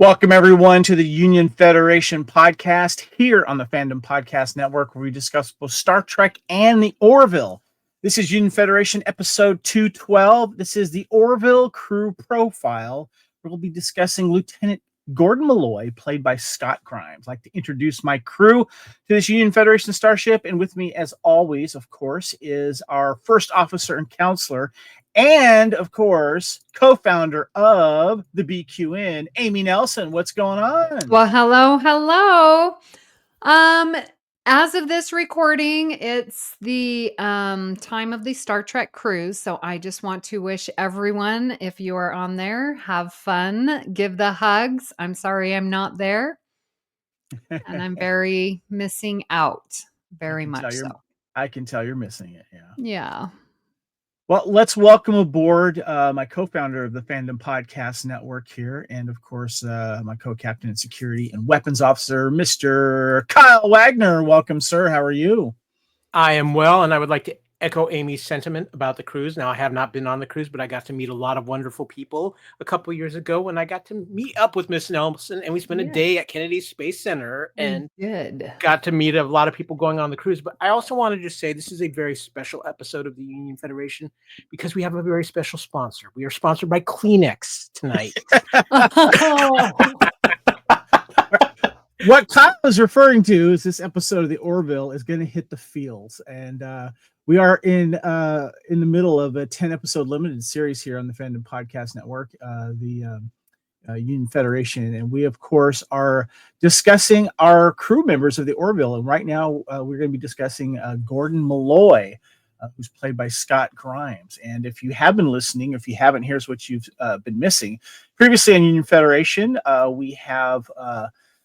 Welcome, everyone, to the Union Federation podcast here on the Fandom Podcast Network, where we discuss both Star Trek and the Orville. This is Union Federation episode 212. This is the Orville crew profile. We'll be discussing Lieutenant Gordon Malloy, played by Scott Grimes. I'd like to introduce my crew to this Union Federation starship, and with me, as always, of course, is our first officer and counselor, and, of course, co-founder of the BQN, Amy Nelson. What's going on? Well, hello. As of this recording, it's the time of the Star Trek cruise. So I just want to wish everyone, if you are on there, have fun, give the hugs. I'm sorry I'm not there. And I'm very missing out. Very much so. I can tell you're missing it, yeah. Yeah. Well, let's welcome aboard my co-founder of the Fandom Podcast Network here, and of course, my co-captain and security and weapons officer, Mr. Kyle Wagner. Welcome, sir. How are you? I am well, and I would like to echo Amy's sentiment about the cruise. Now, I have not been on the cruise, but I got to meet a lot of wonderful people a couple years ago when I got to meet up with Miss Nelson, and we spent a day at Kennedy Space Center and got to meet a lot of people going on the cruise. But I also want to just say this is a very special episode of the Union Federation because we have a very special sponsor. We are sponsored by Kleenex tonight. What Kyle is referring to is this episode of the Orville is going to hit the fields, and we are in the middle of a 10-episode limited series here on the Fandom Podcast Network, the Union Federation, and we, of course, are discussing our crew members of the Orville. And right now, we're going to be discussing Gordon Malloy, who's played by Scott Grimes. And if you have been listening, if you haven't, here's what you've been missing. Previously on Union Federation, we have.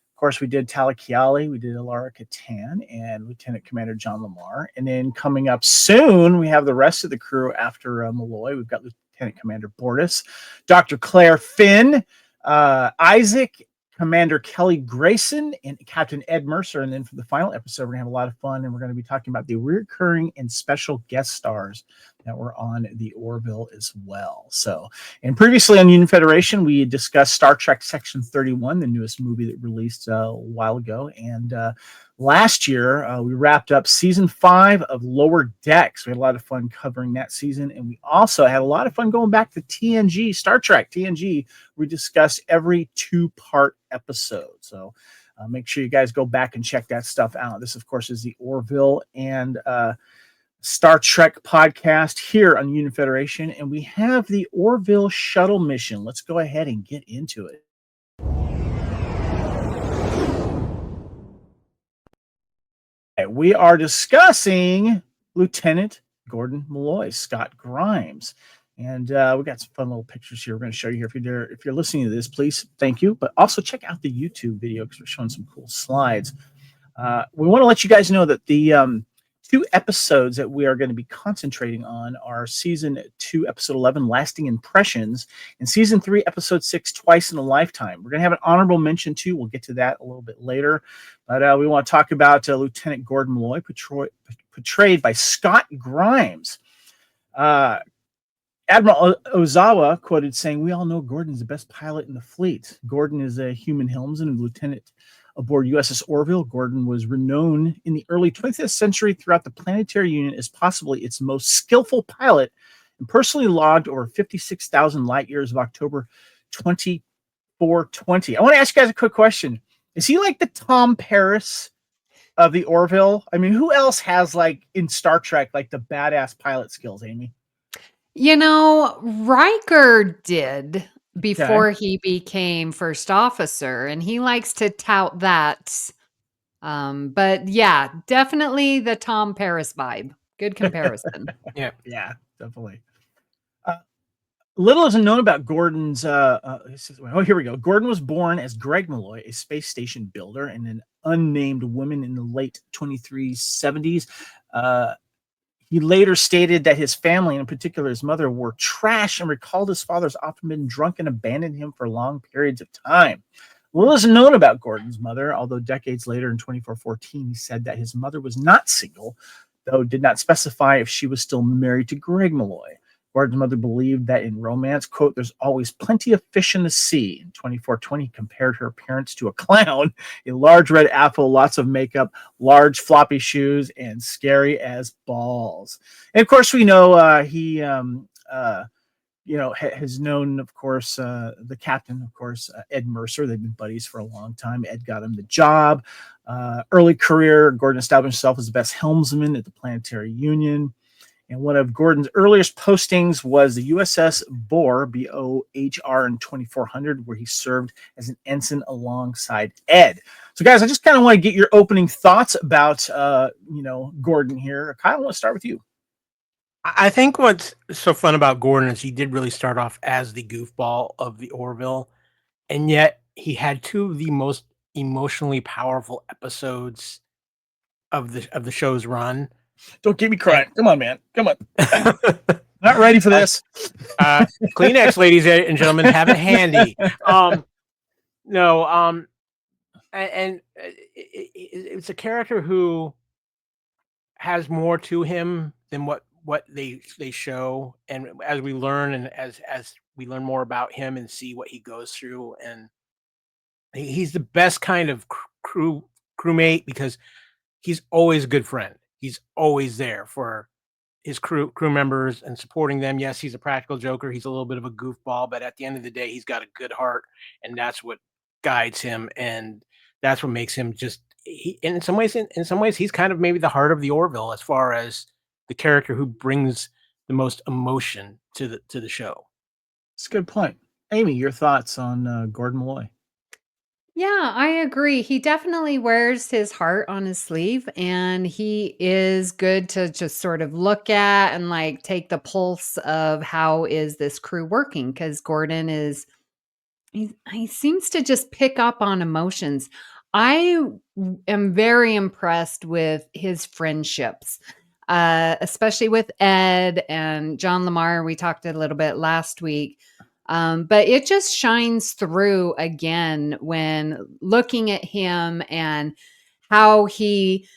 Of course, we did Talakiali, we did Alara Katan, and Lieutenant Commander John Lamar. And then coming up soon, we have the rest of the crew after Malloy. We've got Lieutenant Commander Bortis, Dr. Claire Finn, Isaac, Commander Kelly Grayson, and Captain Ed Mercer. And then for the final episode, we're going to have a lot of fun, and we're going to be talking about the recurring and special guest stars that were on the Orville as well. So, and previously on Union Federation, we discussed Star Trek Section 31, the newest movie that released a while ago. And last year, we wrapped up Season 5 of Lower Decks. We had a lot of fun covering that season. And we also had a lot of fun going back to TNG, Star Trek TNG. We discussed every 2-part episode. So make sure you guys go back and check that stuff out. This, of course, is the Orville and Star Trek podcast here on Union Federation, and we have the Orville shuttle mission. Let's go ahead and get into it. Okay, we are discussing Lieutenant Gordon Malloy, Scott Grimes, and we got some fun little pictures here. We're going to show you here. If you're listening to this, please, thank you, but also check out the YouTube video because we're showing some cool slides. We want to let you guys know that the 2 episodes that we are going to be concentrating on are Season 2, Episode 11, Lasting Impressions, and Season 3, Episode 6, Twice in a Lifetime. We're going to have an honorable mention, too. We'll get to that a little bit later. But we want to talk about Lieutenant Gordon Malloy, portrayed by Scott Grimes. Admiral Ozawa quoted saying, "We all know Gordon's the best pilot in the fleet. Gordon is a human helmsman and lieutenant aboard USS Orville. Gordon was renowned in the early 20th century throughout the Planetary Union as possibly its most skillful pilot and personally logged over 56,000 light years of October 2420. I want to ask you guys a quick question. Is he like the Tom Paris of the Orville? I mean, who else has, like, in Star Trek, like the badass pilot skills, Amy? You know, Riker did before he became first officer, and he likes to tout that. But yeah, definitely the Tom Paris vibe. Good comparison. Yeah, definitely. Little is known about Gordon's. Here we go. Gordon was born as Greg Malloy, a space station builder, and an unnamed woman in the late 2370s. He later stated that his family, and in particular his mother, were trash and recalled his father's often been drunk and abandoned him for long periods of time. Little is known about Gordon's mother, although decades later in 2414, he said that his mother was not single, though did not specify if she was still married to Greg Malloy. Gordon's mother believed that in romance, quote, there's always plenty of fish in the sea. In 24/20, he compared her appearance to a clown, a large red apple, lots of makeup, large floppy shoes, and scary as balls. And of course, we know he has known, of course, the captain, of course, Ed Mercer. They've been buddies for a long time. Ed got him the job. Early career, Gordon established himself as the best helmsman at the Planetary Union. And one of Gordon's earliest postings was the USS Bohr, B-O-H-R, in 2400, where he served as an ensign alongside Ed. So, guys, I just kind of want to get your opening thoughts about, Gordon here. Kyle, I want to start with you. I think what's so fun about Gordon is he did really start off as the goofball of the Orville, and yet he had two of the most emotionally powerful episodes of the show's run. Don't get me crying. Come on, man. Come on. Not ready for this. Kleenex, ladies and gentlemen, have it handy. It's a character who has more to him than what they show, and as we learn and as we learn more about him and see what he goes through, and he's the best kind of crewmate because he's always a good friend. He's always there for his crew members and supporting them. Yes, he's a practical joker. He's a little bit of a goofball, but at the end of the day, he's got a good heart, and that's what guides him, and that's what makes him just. In some ways, he's kind of maybe the heart of the Orville as far as the character who brings the most emotion to the show. That's a good point. Amy, your thoughts on Gordon Malloy? Yeah, I agree. He definitely wears his heart on his sleeve, and he is good to just sort of look at and like take the pulse of how is this crew working, because Gordon he seems to just pick up on emotions. I am very impressed with his friendships, especially with Ed and John Lamar. We talked a little bit last week. But it just shines through again when looking at him and how he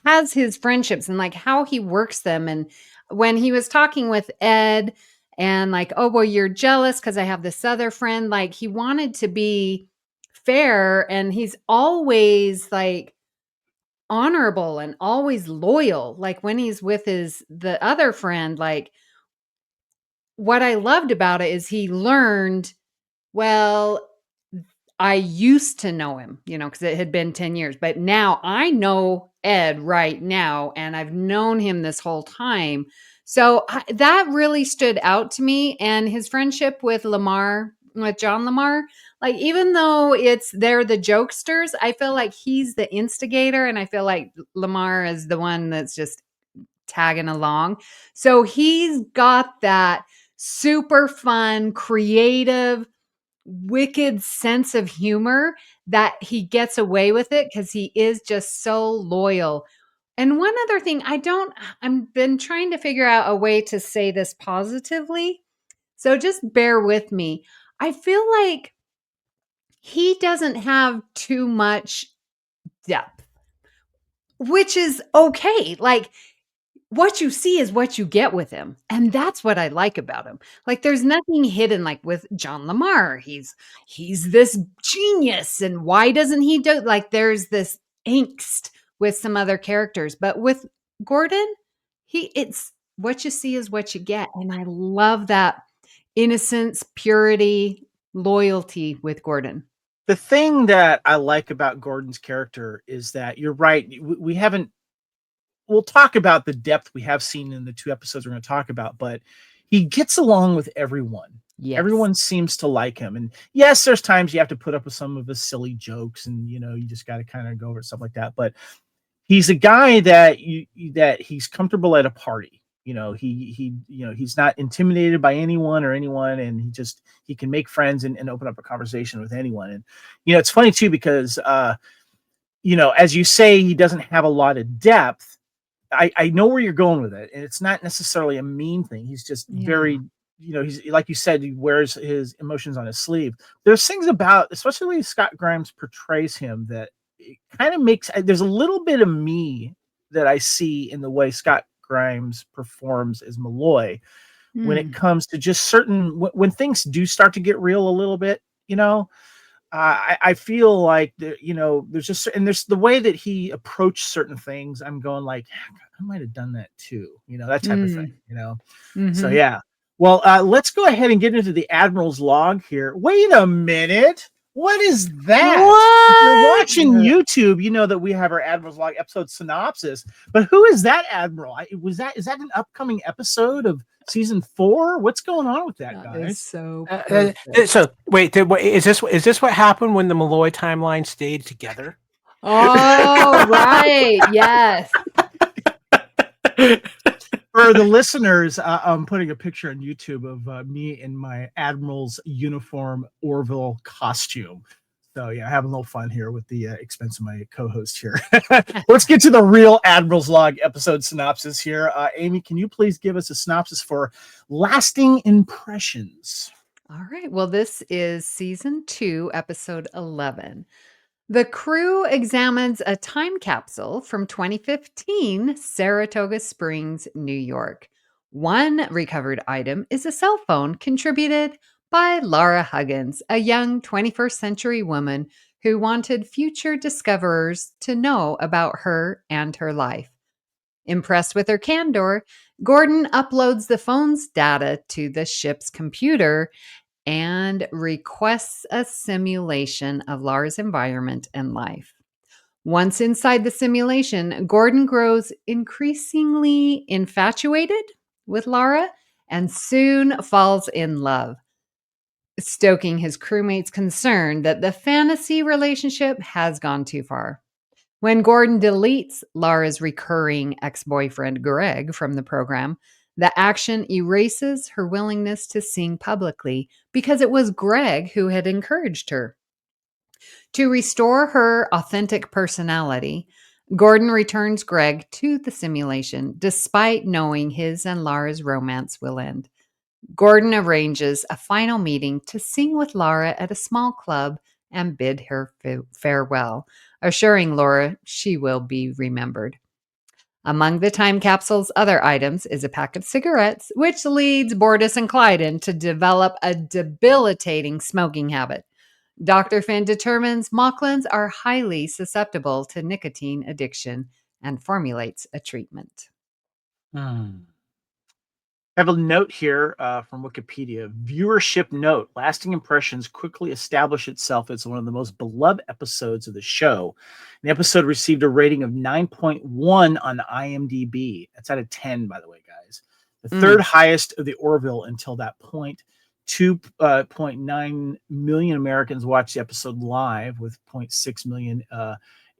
has his friendships and like how he works them. And when he was talking with Ed and like, oh, well, you're jealous because I have this other friend, like he wanted to be fair, and he's always like honorable and always loyal. Like when he's with the other friend, like what I loved about it is he learned, well, I used to know him, because it had been 10 years, but now I know Ed right now, and I've known him this whole time. So that really stood out to me. And his friendship with John Lamar, like, even though they're the jokesters, I feel like he's the instigator, and I feel like Lamar is the one that's just tagging along. So he's got that super fun, creative, wicked sense of humor that he gets away with it because he is just so loyal. And one other thing, I've been trying to figure out a way to say this positively. So just bear with me. I feel like he doesn't have too much depth, which is okay. Like, what you see is what you get with him. And that's what I like about him. Like there's nothing hidden, like with John Lamar. He's this genius. And why doesn't he do, like there's this angst with some other characters. But with Gordon, it's what you see is what you get. And I love that innocence, purity, loyalty with Gordon. The thing that I like about Gordon's character is that you're right. We'll talk about the depth we have seen in the two episodes we're going to talk about, but he gets along with everyone. Yes. Everyone seems to like him. And yes, there's times you have to put up with some of his silly jokes and, you just got to kind of go over stuff like that. But he's a guy that he's comfortable at a party. He's not intimidated by anyone, and he can make friends and open up a conversation with anyone. And, it's funny too, because, as you say, he doesn't have a lot of depth. I know where you're going with it, and it's not necessarily a mean thing. He's just very, he's like you said, he wears his emotions on his sleeve. There's things about, especially the way Scott Grimes portrays him, that it kind of makes, there's a little bit of me that I see in the way Scott Grimes performs as Malloy when it Mm. comes to just certain when things do start to get real a little bit, I feel like there's just and there's the way that he approached certain things. I'm going like I might have done that too, that type of thing, Mm. So Mhm. yeah. Well, let's go ahead and get into the Admiral's log here. Wait a minute. What is that? If you're What? watching YouTube, you know that we have our Admiral's log episode synopsis. But who is that Admiral? Is that an upcoming episode of season 4? What's going on with that, That is guys? so perfect. So wait, is this what happened when the Malloy timeline stayed together? Oh, right. Yes. For the listeners, I'm putting a picture on YouTube of me in my Admiral's uniform Orville costume. So yeah, having a little fun here with the expense of my co-host here. Let's get to the real Admiral's Log episode synopsis here. Amy, can you please give us a synopsis for Lasting Impressions? All right. Well, this is season 2, episode 11. The crew examines a time capsule from 2015, Saratoga Springs, New York. One recovered item is a cell phone contributed by Laura Huggins, a young 21st century woman who wanted future discoverers to know about her and her life. Impressed with her candor, Gordon uploads the phone's data to the ship's computer and requests a simulation of Lara's environment and life. Once inside the simulation, Gordon grows increasingly infatuated with Lara and soon falls in love, stoking his crewmates' concern that the fantasy relationship has gone too far. When Gordon deletes Lara's recurring ex boyfriend, Greg, from the program, the action erases her willingness to sing publicly because it was Greg who had encouraged her. To restore her authentic personality, Gordon returns Greg to the simulation despite knowing his and Lara's romance will end. Gordon arranges a final meeting to sing with Lara at a small club and bid her farewell, assuring Laura she will be remembered. Among the time capsule's other items is a pack of cigarettes, which leads Bortus and Clyden to develop a debilitating smoking habit. Dr. Finn determines Mocklins are highly susceptible to nicotine addiction and formulates a treatment. I have a note here from Wikipedia. Viewership note. Lasting Impressions quickly established itself as one of the most beloved episodes of the show. The episode received a rating of 9.1 on IMDb. That's out of 10, by the way, guys. The third highest of the Orville until that point. 2.9 million Americans watched the episode live, with 0.6 million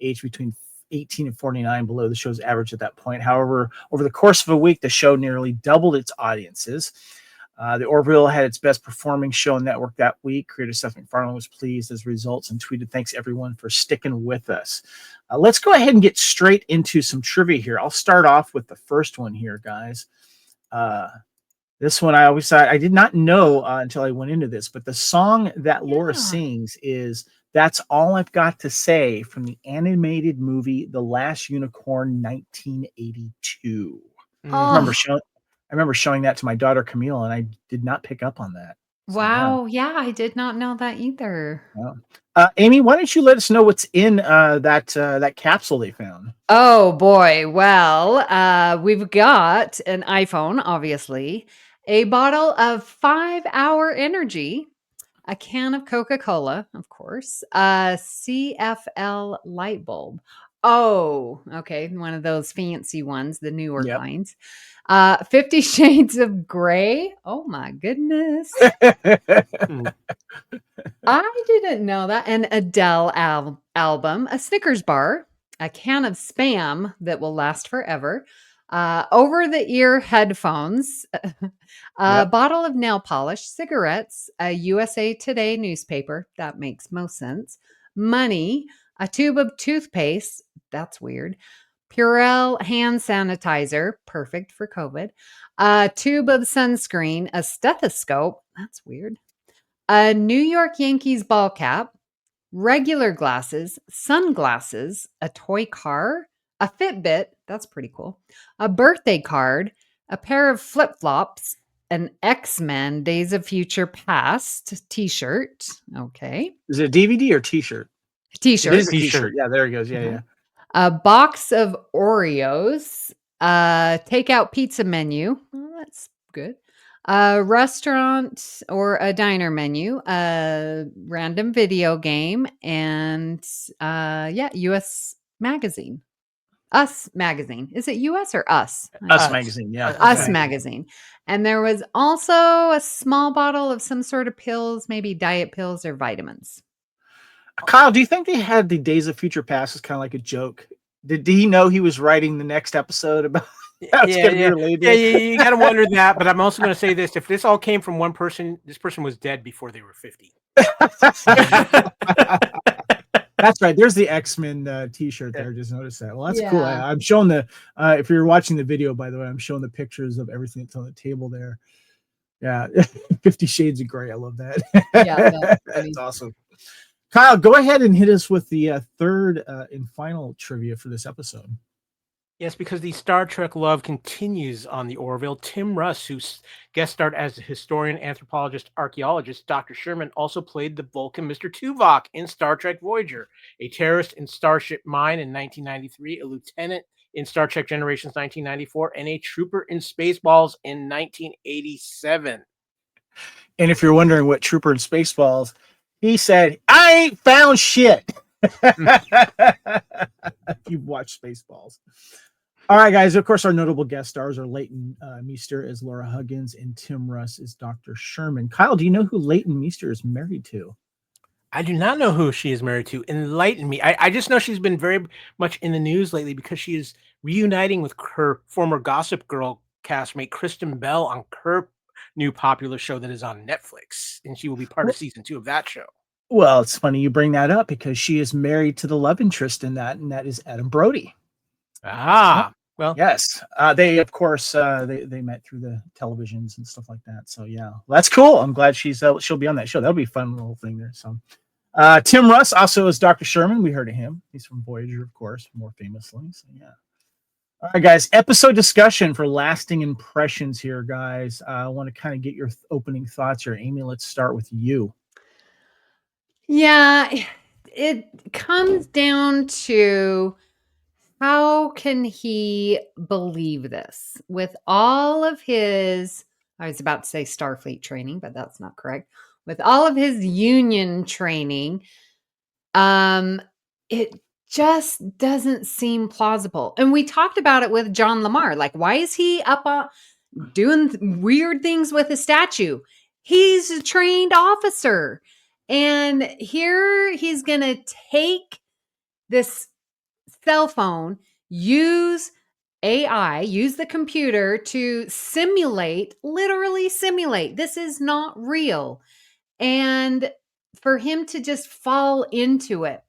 aged between 18 and 49 below the show's average at that point. However, over the course of a week, the show nearly doubled its audiences. The Orville had its best performing show on network that week. Creator Seth MacFarlane was pleased as results and tweeted, "Thanks everyone for sticking with us." Let's go ahead and get straight into some trivia here. I'll start off with the first one here, guys. This one I did not know until I went into this, but the song that Laura sings is "That's All I've Got to Say" from the animated movie The Last Unicorn, 1982. I remember showing that to my daughter Camille, and I did not pick up on that. So, Wow. Yeah, I did not know that either. Amy, why don't you let us know what's in that capsule they found? Oh boy. Well, we've got an iPhone, obviously, a bottle of 5-hour energy, a can of Coca-Cola, of course, a CFL light bulb. Oh, okay. One of those fancy ones, the newer kinds. 50 Shades of Grey. Oh my goodness. I didn't know that. An Adele album, a Snickers bar, a can of Spam that will last forever, over the ear headphones, a bottle of nail polish, cigarettes, a USA Today newspaper. That makes most sense. Money, a tube of toothpaste. That's weird. Purell hand sanitizer, perfect for COVID. A tube of sunscreen, a stethoscope. That's weird. A New York Yankees ball cap, regular glasses, sunglasses, a toy car, a Fitbit, that's pretty cool, a birthday card, a pair of flip-flops, an X-Men Days of Future Past t-shirt. Okay. Is it a DVD or T-shirt? It T-shirt. is a T-shirt. Yeah, there he goes. Yeah, yeah. A box of Oreos, a takeout pizza menu. Well, that's good. A restaurant or a diner menu, a random video game, and US magazine. Us magazine. Is it US or Us? Us magazine. Yeah. Us magazine. And there was also a small bottle of some sort of pills, maybe diet pills or vitamins. Kyle, do you think they had the Days of Future Past as kind of like a joke? Did he know he was writing the next episode about how it's going to be related? Yeah, you got to wonder that. But I'm also going to say this. If this all came from one person, this person was dead before they were 50. That's right. There's the X-Men T-shirt there. Just noticed that. Well, that's cool. I'm showing the. If you're watching the video, by the way, I'm showing the pictures of everything that's on the table there. Yeah, 50 Shades of Grey. I love that. Yeah, that's awesome. Kyle, go ahead and hit us with the third and final trivia for this episode. Yes, because the Star Trek love continues on the Orville. Tim Russ, who guest starred as the historian, anthropologist, archaeologist, Dr. Sherman, also played the Vulcan Mr. Tuvok in Star Trek Voyager, a terrorist in Starship Mine in 1993, a lieutenant in Star Trek Generations 1994, and a trooper in Spaceballs in 1987. And if you're wondering what trooper in Spaceballs, he said, "I ain't found shit." You've watched Spaceballs. All right, guys. Of course, our notable guest stars are Leighton Meester as Laura Huggins and Tim Russ as Dr. Sherman. Kyle, do you know who Leighton Meester is married to? I do not know who she is married to. Enlighten me. I just know she's been very much in the news lately because she is reuniting with her former Gossip Girl castmate Kristen Bell on her new popular show that is on Netflix, and she will be part of season 2 of that show. Well, it's funny you bring that up because she is married to the love interest in that, and that is Adam Brody. Well, yes. They, of course, they met through the televisions and stuff like that. So yeah, well, that's cool. I'm glad she'll be on that show. That'll be a fun little thing there. So, Tim Russ also is Dr. Sherman. We heard of him. He's from Voyager, of course, more famously. So yeah. All right, guys. Episode discussion for lasting impressions here, guys. I want to kind of get your opening thoughts here. Amy, let's start with you. Yeah, it comes down to how can he believe this with all of his, I was about to say Starfleet training, but that's not correct. With all of his union training, it just doesn't seem plausible. And we talked about it with John Lamar. Like, why is he up on doing weird things with a statue? He's a trained officer. And here he's going to take this cell phone, use AI, use the computer to literally simulate. This is not real. And for him to just fall into it,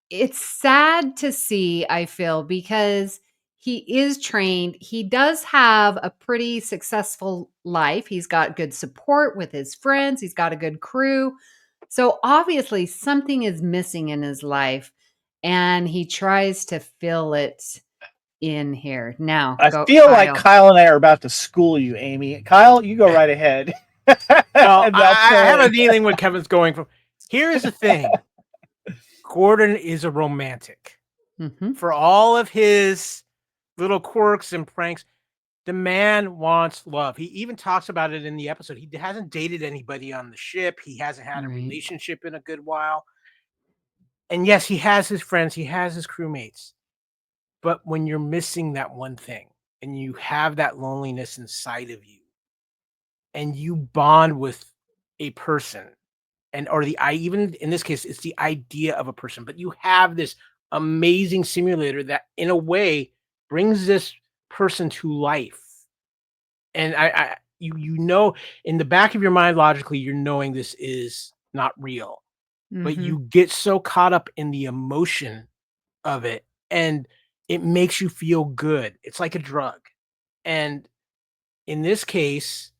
it's sad to see, I feel, because he is trained. He does have a pretty successful life. He's got good support with his friends. He's got a good crew. So obviously something is missing in his life, and he tries to fill it in here. Now, I feel like Kyle and I are about to school you, Amy. Kyle, you go right ahead. I have a feeling what Kevin's going from. Here is the thing. Gordon is a romantic. Mm-hmm. For all of his little quirks and pranks, the man wants love. He even talks about it in the episode. He hasn't dated anybody on the ship. He hasn't had a relationship in a good while. And yes, he has his friends. He has his crewmates. But when you're missing that one thing and you have that loneliness inside of you and you bond with a person, even in this case, it's the idea of a person, but you have this amazing simulator that in a way brings this person to life. And you know, in the back of your mind, logically, you're knowing this is not real, but you get so caught up in the emotion of it and it makes you feel good. It's like a drug. And in this case,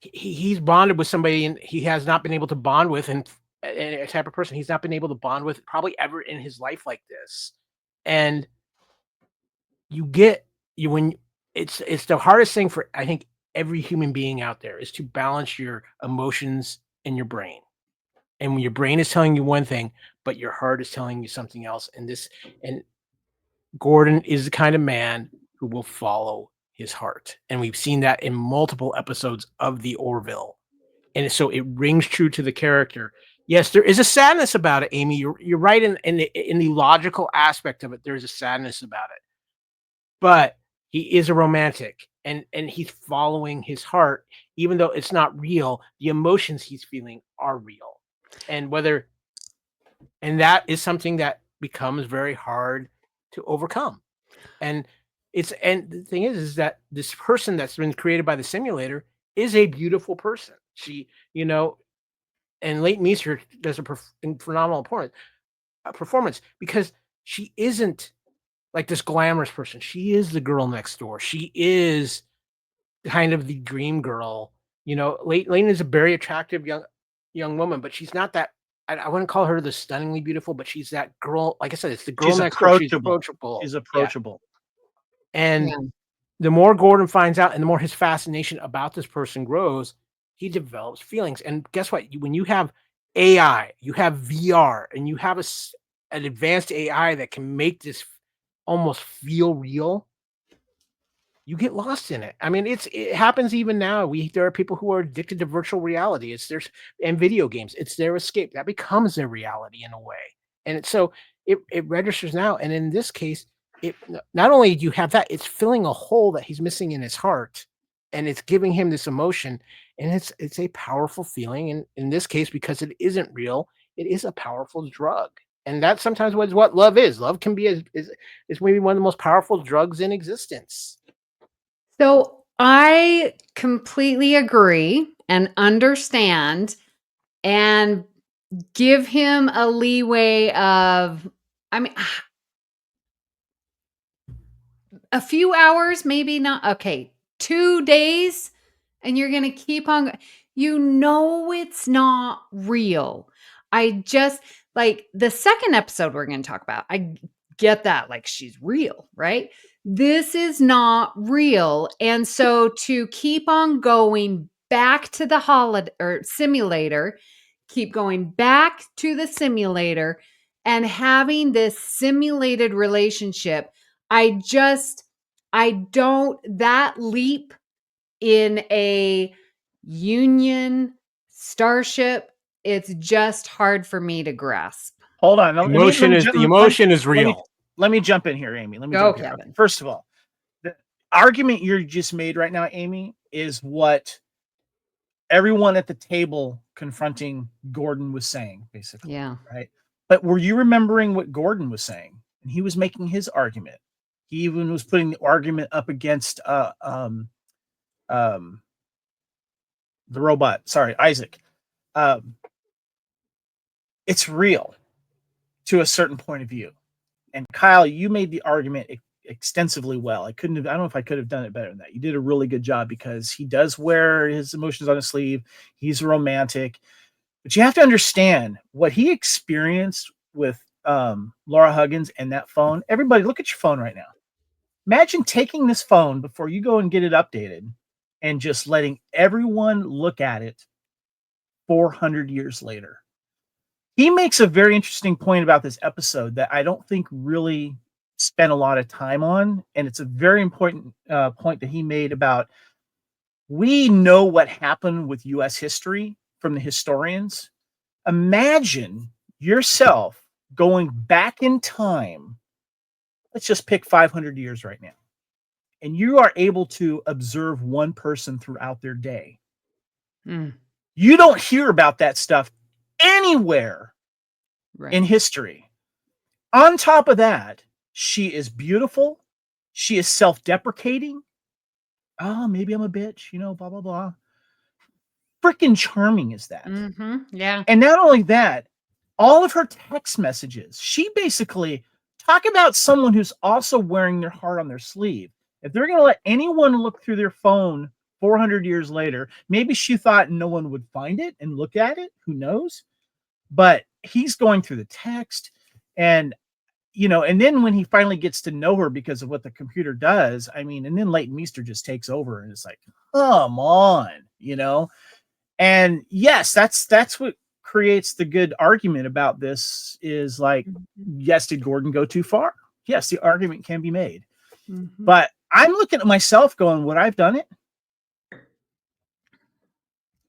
he's bonded with somebody and he has not been able to bond with, and a type of person he's not been able to bond with probably ever in his life like this. And when it's the hardest thing for, I think, every human being out there is to balance your emotions and your brain. And when your brain is telling you one thing, but your heart is telling you something else. And Gordon is the kind of man who will follow his heart. And we've seen that in multiple episodes of the Orville. And so it rings true to the character. Yes, there is a sadness about it, Amy. You're right in the logical aspect of it. There's a sadness about it. But he is a romantic, and he's following his heart, even though it's not real. The emotions he's feeling are real. And that is something that becomes very hard to overcome. And the thing is that this person that's been created by the simulator is a beautiful person. She, and Leighton Meester does a phenomenal performance, because she isn't like this glamorous person. She is the girl next door. She is kind of the dream girl. Leighton is a very attractive young woman, but she's not that. I wouldn't call her the stunningly beautiful, but she's that girl. Like I said, it's the girl next door. She's approachable. She's approachable. Yeah. And the more Gordon finds out, and the more his fascination about this person grows, he develops feelings. And guess what? When you have AI, you have VR, and you have an advanced AI that can make this almost feel real, you get lost in it. I mean, it happens even now. There are people who are addicted to virtual reality. And video games. It's their escape. That becomes their reality in a way. And it registers now. And in this case, it not only do you have that, it's filling a hole that he's missing in his heart, and it's giving him this emotion. And it's a powerful feeling. And in this case, because it isn't real, it is a powerful drug. And that's sometimes what love is. Love can be is maybe one of the most powerful drugs in existence. So I completely agree and understand, and give him a leeway of, I mean, a few hours, maybe not. Okay, 2 days, and you're going to keep on. It's not real. I just, like, the second episode we're going to talk about, I get that. Like, she's real, right? This is not real. And so to keep on going back to the holiday or simulator, keep going back to the simulator and having this simulated relationship, that leap in a Union starship, it's just hard for me to grasp. Hold on. The emotion is real. Let me jump in here, Amy. Go, Kevin. First of all, the argument you just made right now, Amy, is what everyone at the table confronting Gordon was saying, basically. Yeah. Right. But were you remembering what Gordon was saying? And he was making his argument. He even was putting the argument up against the robot. Sorry, Isaac. It's real to a certain point of view. And Kyle, you made the argument extensively well. I don't know if I could have done it better than that. You did a really good job, because he does wear his emotions on his sleeve. He's romantic, but you have to understand what he experienced with Laura Huggins and that phone. Everybody, look at your phone right now. Imagine taking this phone before you go and get it updated and just letting everyone look at it 400 years later. He makes a very interesting point about this episode that I don't think really spent a lot of time on. And it's a very important point that he made about, we know what happened with U.S. history from the historians. Imagine yourself going back in time. Let's just pick 500 years right now. And you are able to observe one person throughout their day. You don't hear about that stuff anywhere in history. On top of that, she is beautiful. She is self-deprecating. Oh, maybe I'm a bitch, blah, blah, blah. Freaking charming is that. Mm-hmm. Yeah. And not only that, all of her text messages, she basically talk about someone who's also wearing their heart on their sleeve. If they're going to let anyone look through their phone 400 years later, maybe she thought no one would find it and look at it. Who knows? But he's going through the text, and and then when he finally gets to know her because of what the computer does, I mean, and then Leighton Meester just takes over and it's like, come on, and yes, that's what creates the good argument about this is like, yes, did Gordon go too far? Yes, the argument can be made. But I'm looking at myself going, would I have done it?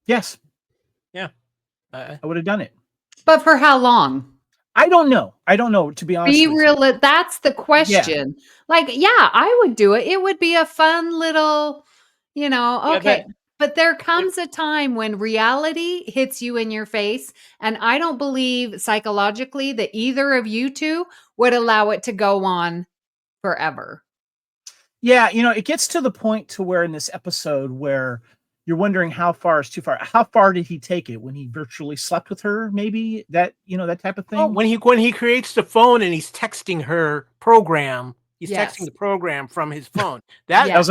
Yes. Yeah. I would have done it. But for how long? I don't know, to be honest. Be real. That's the question. Yeah. Like, I would do it. It would be a fun little, okay. But there comes a time when reality hits you in your face. And I don't believe psychologically that either of you two would allow it to go on forever. Yeah. It gets to the point to where in this episode where you're wondering how far is too far. How far did he take it when he virtually slept with her? Maybe that, that type of thing. Oh, when he creates the phone and he's texting her program, he's texting the program from his phone. That was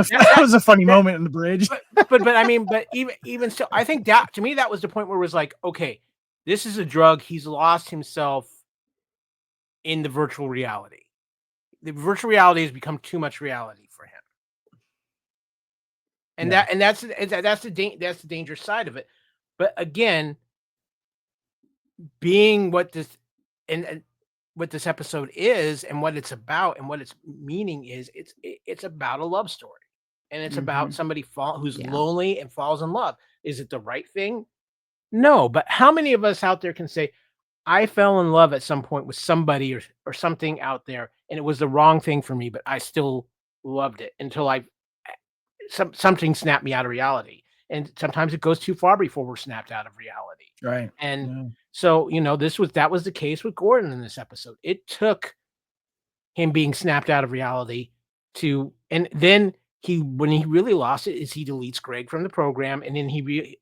a funny moment in the bridge. But I mean, but even still, I think that to me that was the point where it was like, okay, this is a drug. He's lost himself in the virtual reality. The virtual reality has become too much reality for him. And that's the dangerous side of it. But again, being what this episode is and what it's about and what its meaning is, it's about a love story, and it's about somebody who's lonely and falls in love. Is it the right thing? No, but how many of us out there can say, I fell in love at some point with somebody or something out there, and it was the wrong thing for me, but I still loved it until something snapped me out of reality. And sometimes it goes too far before we're snapped out of reality. Right. And so, that was the case with Gordon in this episode. It took him being snapped out of reality and then when he really lost it is he deletes Greg from the program, and then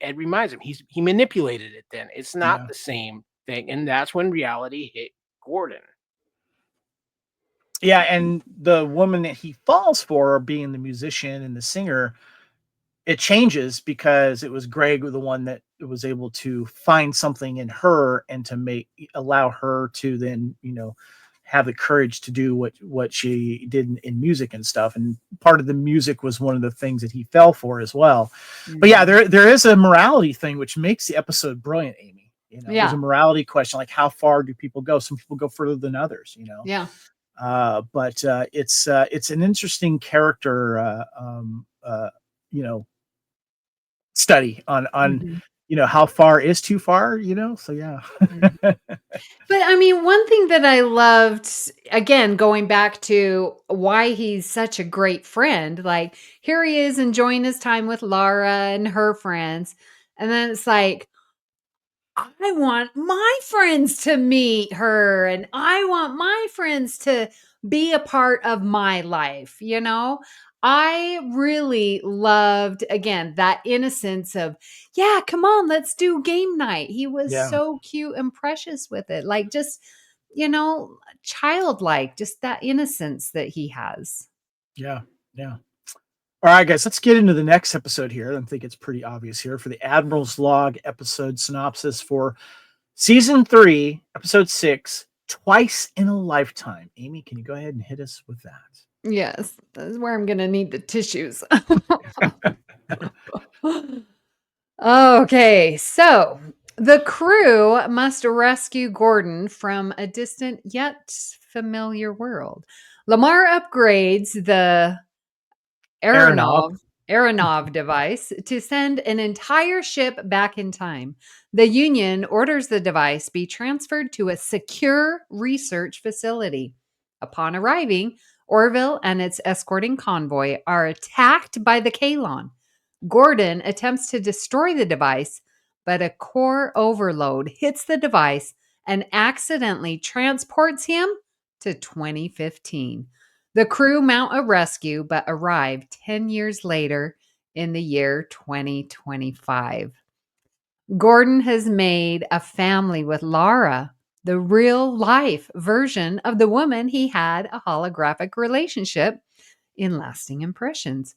Ed reminds him he manipulated it. Then it's not the same thing. And that's when reality hit Gordon. Yeah. And the woman that he falls for, being the musician and the singer, it changes because it was Greg, the one that was able to find something in her and to allow her to then, have the courage to do what she did in music and stuff. And part of the music was one of the things that he fell for as well. But yeah, there is a morality thing, which makes the episode brilliant, Amy. There's a morality question, like how far do people go? Some people go further than others, Yeah. But it's an interesting character, study on how far is too far, so yeah. But I mean, one thing that I loved, again, going back to why he's such a great friend, like here he is enjoying his time with Lara and her friends, and then it's like, I want my friends to meet her, and I want my friends to be a part of my life, I really loved, again, that innocence of, come on, let's do game night. He was so cute and precious with it. Like just, childlike, just that innocence that he has. Yeah. Yeah. All right, guys, let's get into the next episode here. I think it's pretty obvious here for the Admiral's Log episode synopsis for season 3, episode 6, Twice in a Lifetime. Amy, can you go ahead and hit us with that? Yes, that's where I'm going to need the tissues. Okay, so the crew must rescue Gordon from a distant yet familiar world. Lamar upgrades the Aeronov device to send an entire ship back in time. The Union orders the device be transferred to a secure research facility. Upon arriving, Orville and its escorting convoy are attacked by the Kalon. Gordon attempts to destroy the device, but a core overload hits the device and accidentally transports him to 2015. The crew mount a rescue, but arrive 10 years later in the year 2025. Gordon has made a family with Lara, the real life version of the woman he had a holographic relationship in Lasting Impressions.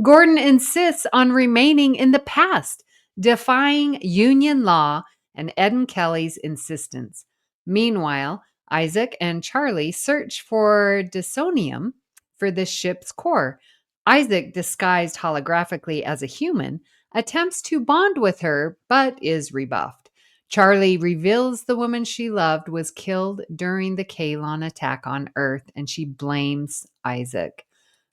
Gordon insists on remaining in the past, defying union law and Ed and Kelly's insistence. Meanwhile, Isaac and Charlie search for dysonium for the ship's core. Isaac, disguised holographically as a human, attempts to bond with her but is rebuffed. Charlie reveals the woman she loved was killed during the Kalon attack on Earth, and she blames Isaac.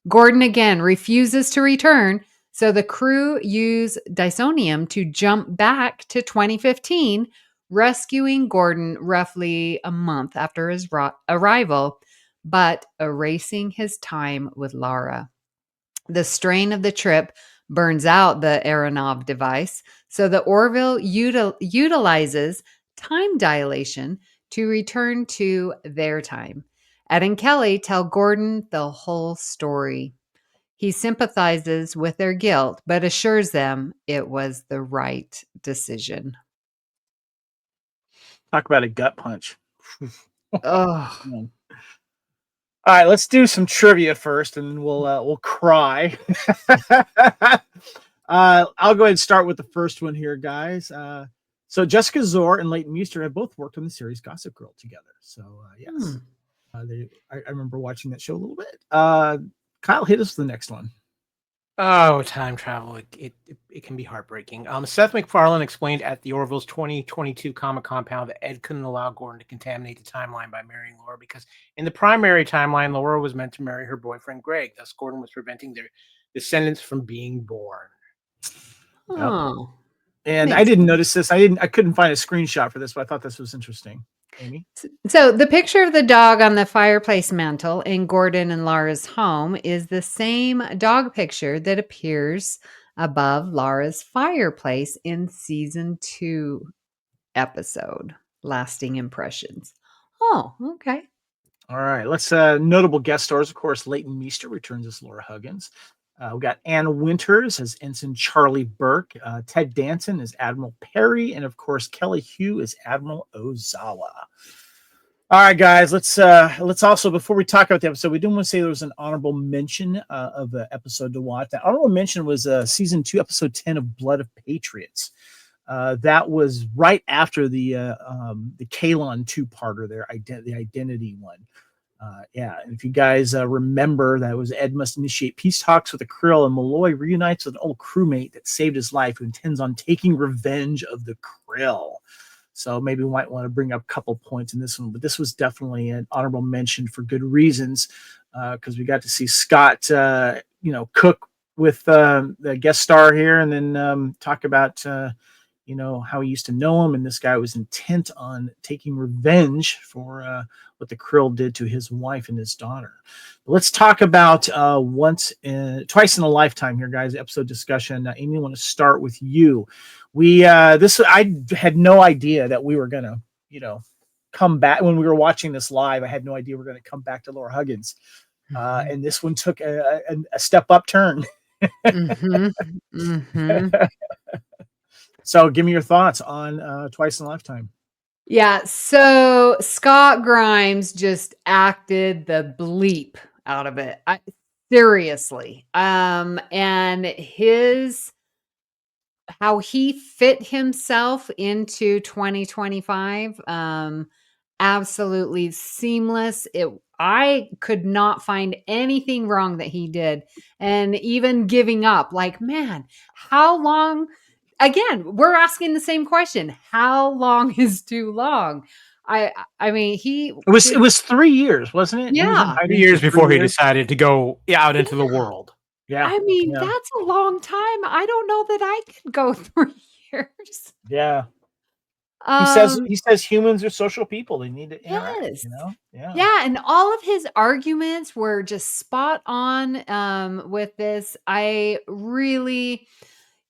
Gordon again refuses to return, so the crew use dysonium to jump back to 2015, rescuing Gordon roughly a month after his arrival, but erasing his time with Lara. The strain of the trip burns out the Aronov device, so the Orville utilizes time dilation to return to their time. Ed and Kelly tell Gordon the whole story. He sympathizes with their guilt, but assures them it was the right decision. Talk about a gut punch. Oh, All right, let's do some trivia first, and then we'll cry. I'll go ahead and start with the first one here, guys. So Jessica Zor and Leighton Meester have both worked on the series Gossip Girl together. So yes, I remember watching that show a little bit. Kyle, hit us with the next one. Oh, time travel. It can be heartbreaking. Seth MacFarlane explained at the Orville's 2022 Comic Compound that Ed couldn't allow Gordon to contaminate the timeline by marrying Laura because in the primary timeline, Laura was meant to marry her boyfriend Greg. Thus, Gordon was preventing their descendants from being born. oh. And I didn't notice this. I couldn't find a screenshot for this, but I thought this was interesting. Amy? So the picture of the dog on the fireplace mantle in Gordon and Lara's home is the same dog picture that appears above Lara's fireplace in season 2 episode, Lasting Impressions. Oh, okay. All right. Let's notable guest stars. Of course, Leighton Meester returns as Laura Huggins. We got Ann Winters as Ensign Charlie Burke, Ted Danson as Admiral Perry, and of course Kelly Hugh as Admiral Ozawa. All right, guys. Let's also, before we talk about the episode, we do want to say there was an honorable mention of an episode to watch. That honorable mention was season 2, episode 10 of Blood of Patriots. That was right after the Kalon 2-parter, the identity one. And if you guys remember, that was Ed must initiate peace talks with the Krill, and Malloy reunites with an old crewmate that saved his life who intends on taking revenge of the Krill. So maybe we might want to bring up a couple points in this one, but this was definitely an honorable mention for good reasons, because we got to see Scott, cook with the guest star here, and then talk about how he used to know him, and this guy was intent on taking revenge for what the Krill did to his wife and his daughter. But let's talk about twice in a lifetime here, guys. Episode discussion. Amy, I want to start with you. I had no idea that we were gonna, come back when we were watching this live. I had no idea we were gonna come back to Laura Huggins, and this one took a step up turn. So give me your thoughts on Twice in a Lifetime. Yeah, so Scott Grimes just acted the bleep out of it. Seriously. And how he fit himself into 2025, absolutely seamless. I could not find anything wrong that he did. And even giving up, like, man, how long? Again, we're asking the same question. How long is too long? I mean, it was 3 years, wasn't it? Yeah. 3 years before he decided to go out into the world. Yeah. I mean, that's a long time. I don't know that I could go 3 years. Yeah. He says humans are social people. They need to interact, Yes. Yeah. And all of his arguments were just spot on with this.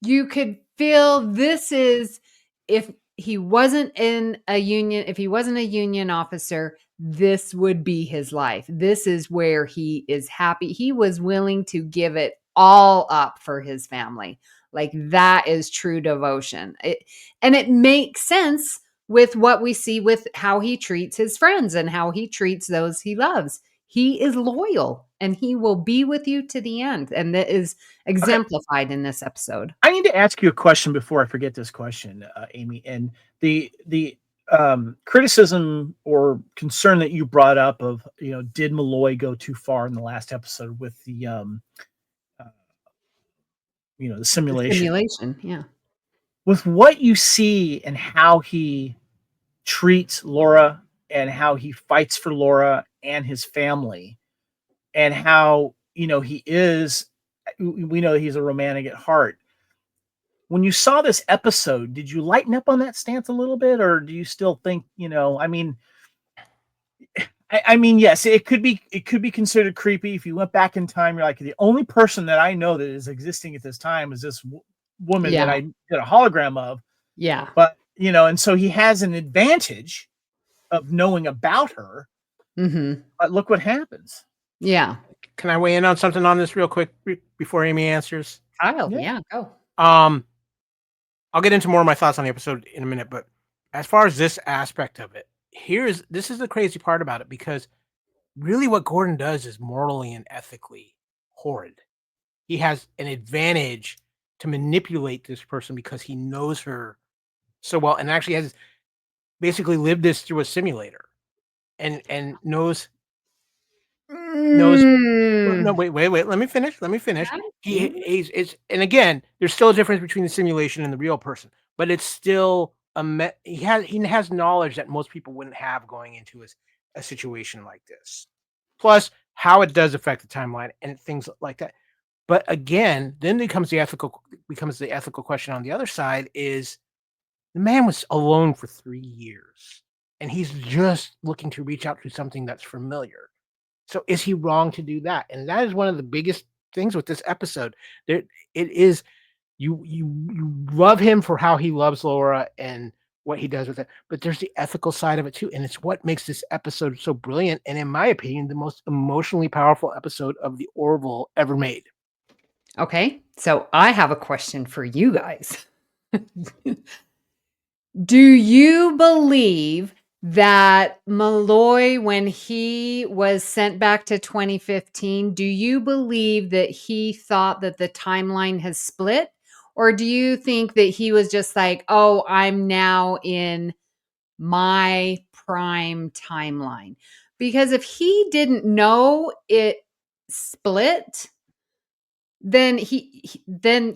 You could feel this is, if he wasn't a union officer, this would be his life. This is where he is happy. He was willing to give it all up for his family. Like, that is true devotion. It makes sense with what we see with how he treats his friends and how he treats those he loves. He is loyal and he will be with you to the end. And that is exemplified in this episode. I need to ask you a question before I forget this question, Amy. And criticism or concern that you brought up of, did Malloy go too far in the last episode with the, uh, the The simulation? simulation, yeah. With what you see and how he treats Laura and how he fights for Laura and his family, and how, he is, we know he's a romantic at heart. When you saw this episode, did you lighten up on that stance a little bit, or do you still think, yes, it could be considered creepy. If you went back in time, you're like, the only person that I know that is existing at this time is this woman that I did a hologram of. Yeah. But, and so he has an advantage of knowing about her. Mm-hmm. But look what happens. Yeah. Can I weigh in on something on this real quick before Amy answers? Kyle, yeah, go. I'll get into more of my thoughts on the episode in a minute, but as far as this aspect of it, this is the crazy part about it, because really what Gordon does is morally and ethically horrid. He has an advantage to manipulate this person because he knows her so well, and actually has basically lived this through a simulator and knows no, wait, let me finish. He's and again, there's still a difference between the simulation and the real person, but it's still he has knowledge that most people wouldn't have going into a situation like this. Plus, how it does affect the timeline and things like that. But again, then becomes the ethical question on the other side is the man was alone for 3 years and he's just looking to reach out to something that's familiar. So is he wrong to do that? And that is one of the biggest things with this episode. It is you love him for how he loves Laura and what he does with it, but there's the ethical side of it too, and it's what makes this episode so brilliant, and in my opinion, the most emotionally powerful episode of the Orville ever made. Okay, so I have a question for you guys. Do you believe that Malloy, when he was sent back to 2015, do you believe that he thought that the timeline has split? Or do you think that he was just like, oh, I'm now in my prime timeline? Because if he didn't know it split, then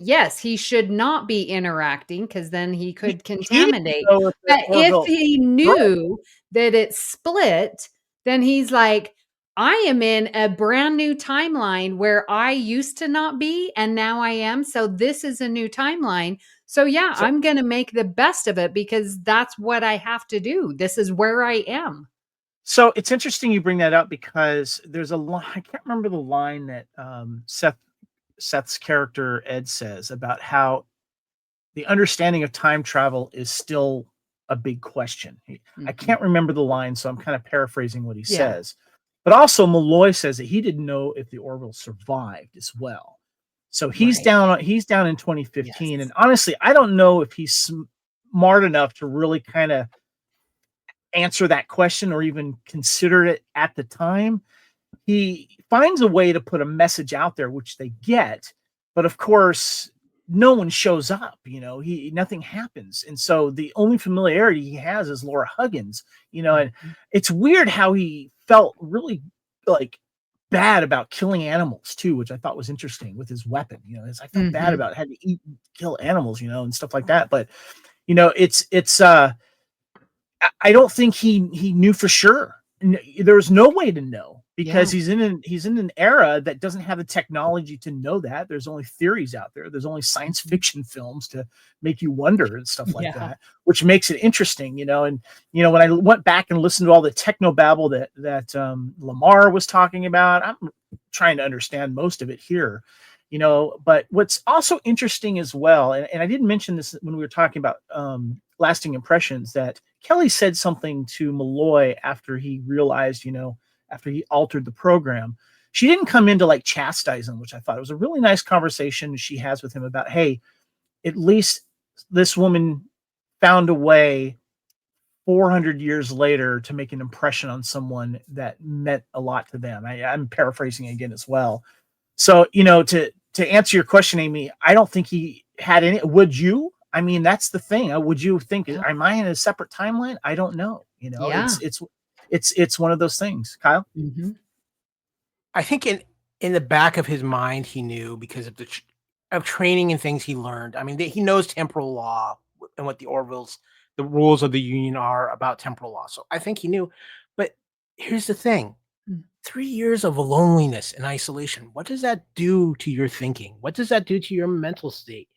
yes, he should not be interacting, because then he could contaminate. But if he knew that it split, then he's like, I am in a brand new timeline where I used to not be and now I am. So this is a new timeline. So yeah, I'm going to make the best of it because that's what I have to do. This is where I am. So it's interesting you bring that up, because there's a line, I can't remember the line that Seth's character Ed says about how the understanding of time travel is still a big question. I can't remember the line, so I'm kind of paraphrasing what he says. But also Malloy says that he didn't know if the Orville survived as well. So he's down in 2015. And honestly, I don't know if he's smart enough to really kind of answer that question or even consider it at the time. He finds a way to put a message out there, which they get, but of course, no one shows up. Nothing happens, and so the only familiarity he has is Laura Huggins. And it's weird how he felt really like bad about killing animals too, which I thought was interesting with his weapon. I felt bad about having to kill animals, and stuff like that. But it's I don't think he knew for sure. There was no way to know, because he's in an era that doesn't have the technology to know that. There's only theories out there. There's only science fiction films to make you wonder and stuff like that, which makes it interesting, And when I went back and listened to all the technobabble that Lamar was talking about, I'm trying to understand most of it here, But what's also interesting as well, and I didn't mention this when we were talking about lasting impressions, that Kelly said something to Malloy after he realized, after he altered the program. She didn't come in to like chastise him, which I thought it was a really nice conversation she has with him about, hey, at least this woman found a way 400 years later to make an impression on someone that meant a lot to them. I'm paraphrasing again as well. So, to answer your question, Amy, I don't think he had any. Would you? I mean, that's the thing. Would you think, Yeah. am I in a separate timeline? I don't know. You know, Yeah. it's one of those things. Kyle? Mm-hmm. I think in the back of his mind, he knew because of of training and things he learned. I mean, he knows temporal law and what the rules of the union are about temporal law. So I think he knew. But here's the thing: Mm. 3 years of loneliness and isolation. What does that do to your thinking? What does that do to your mental state?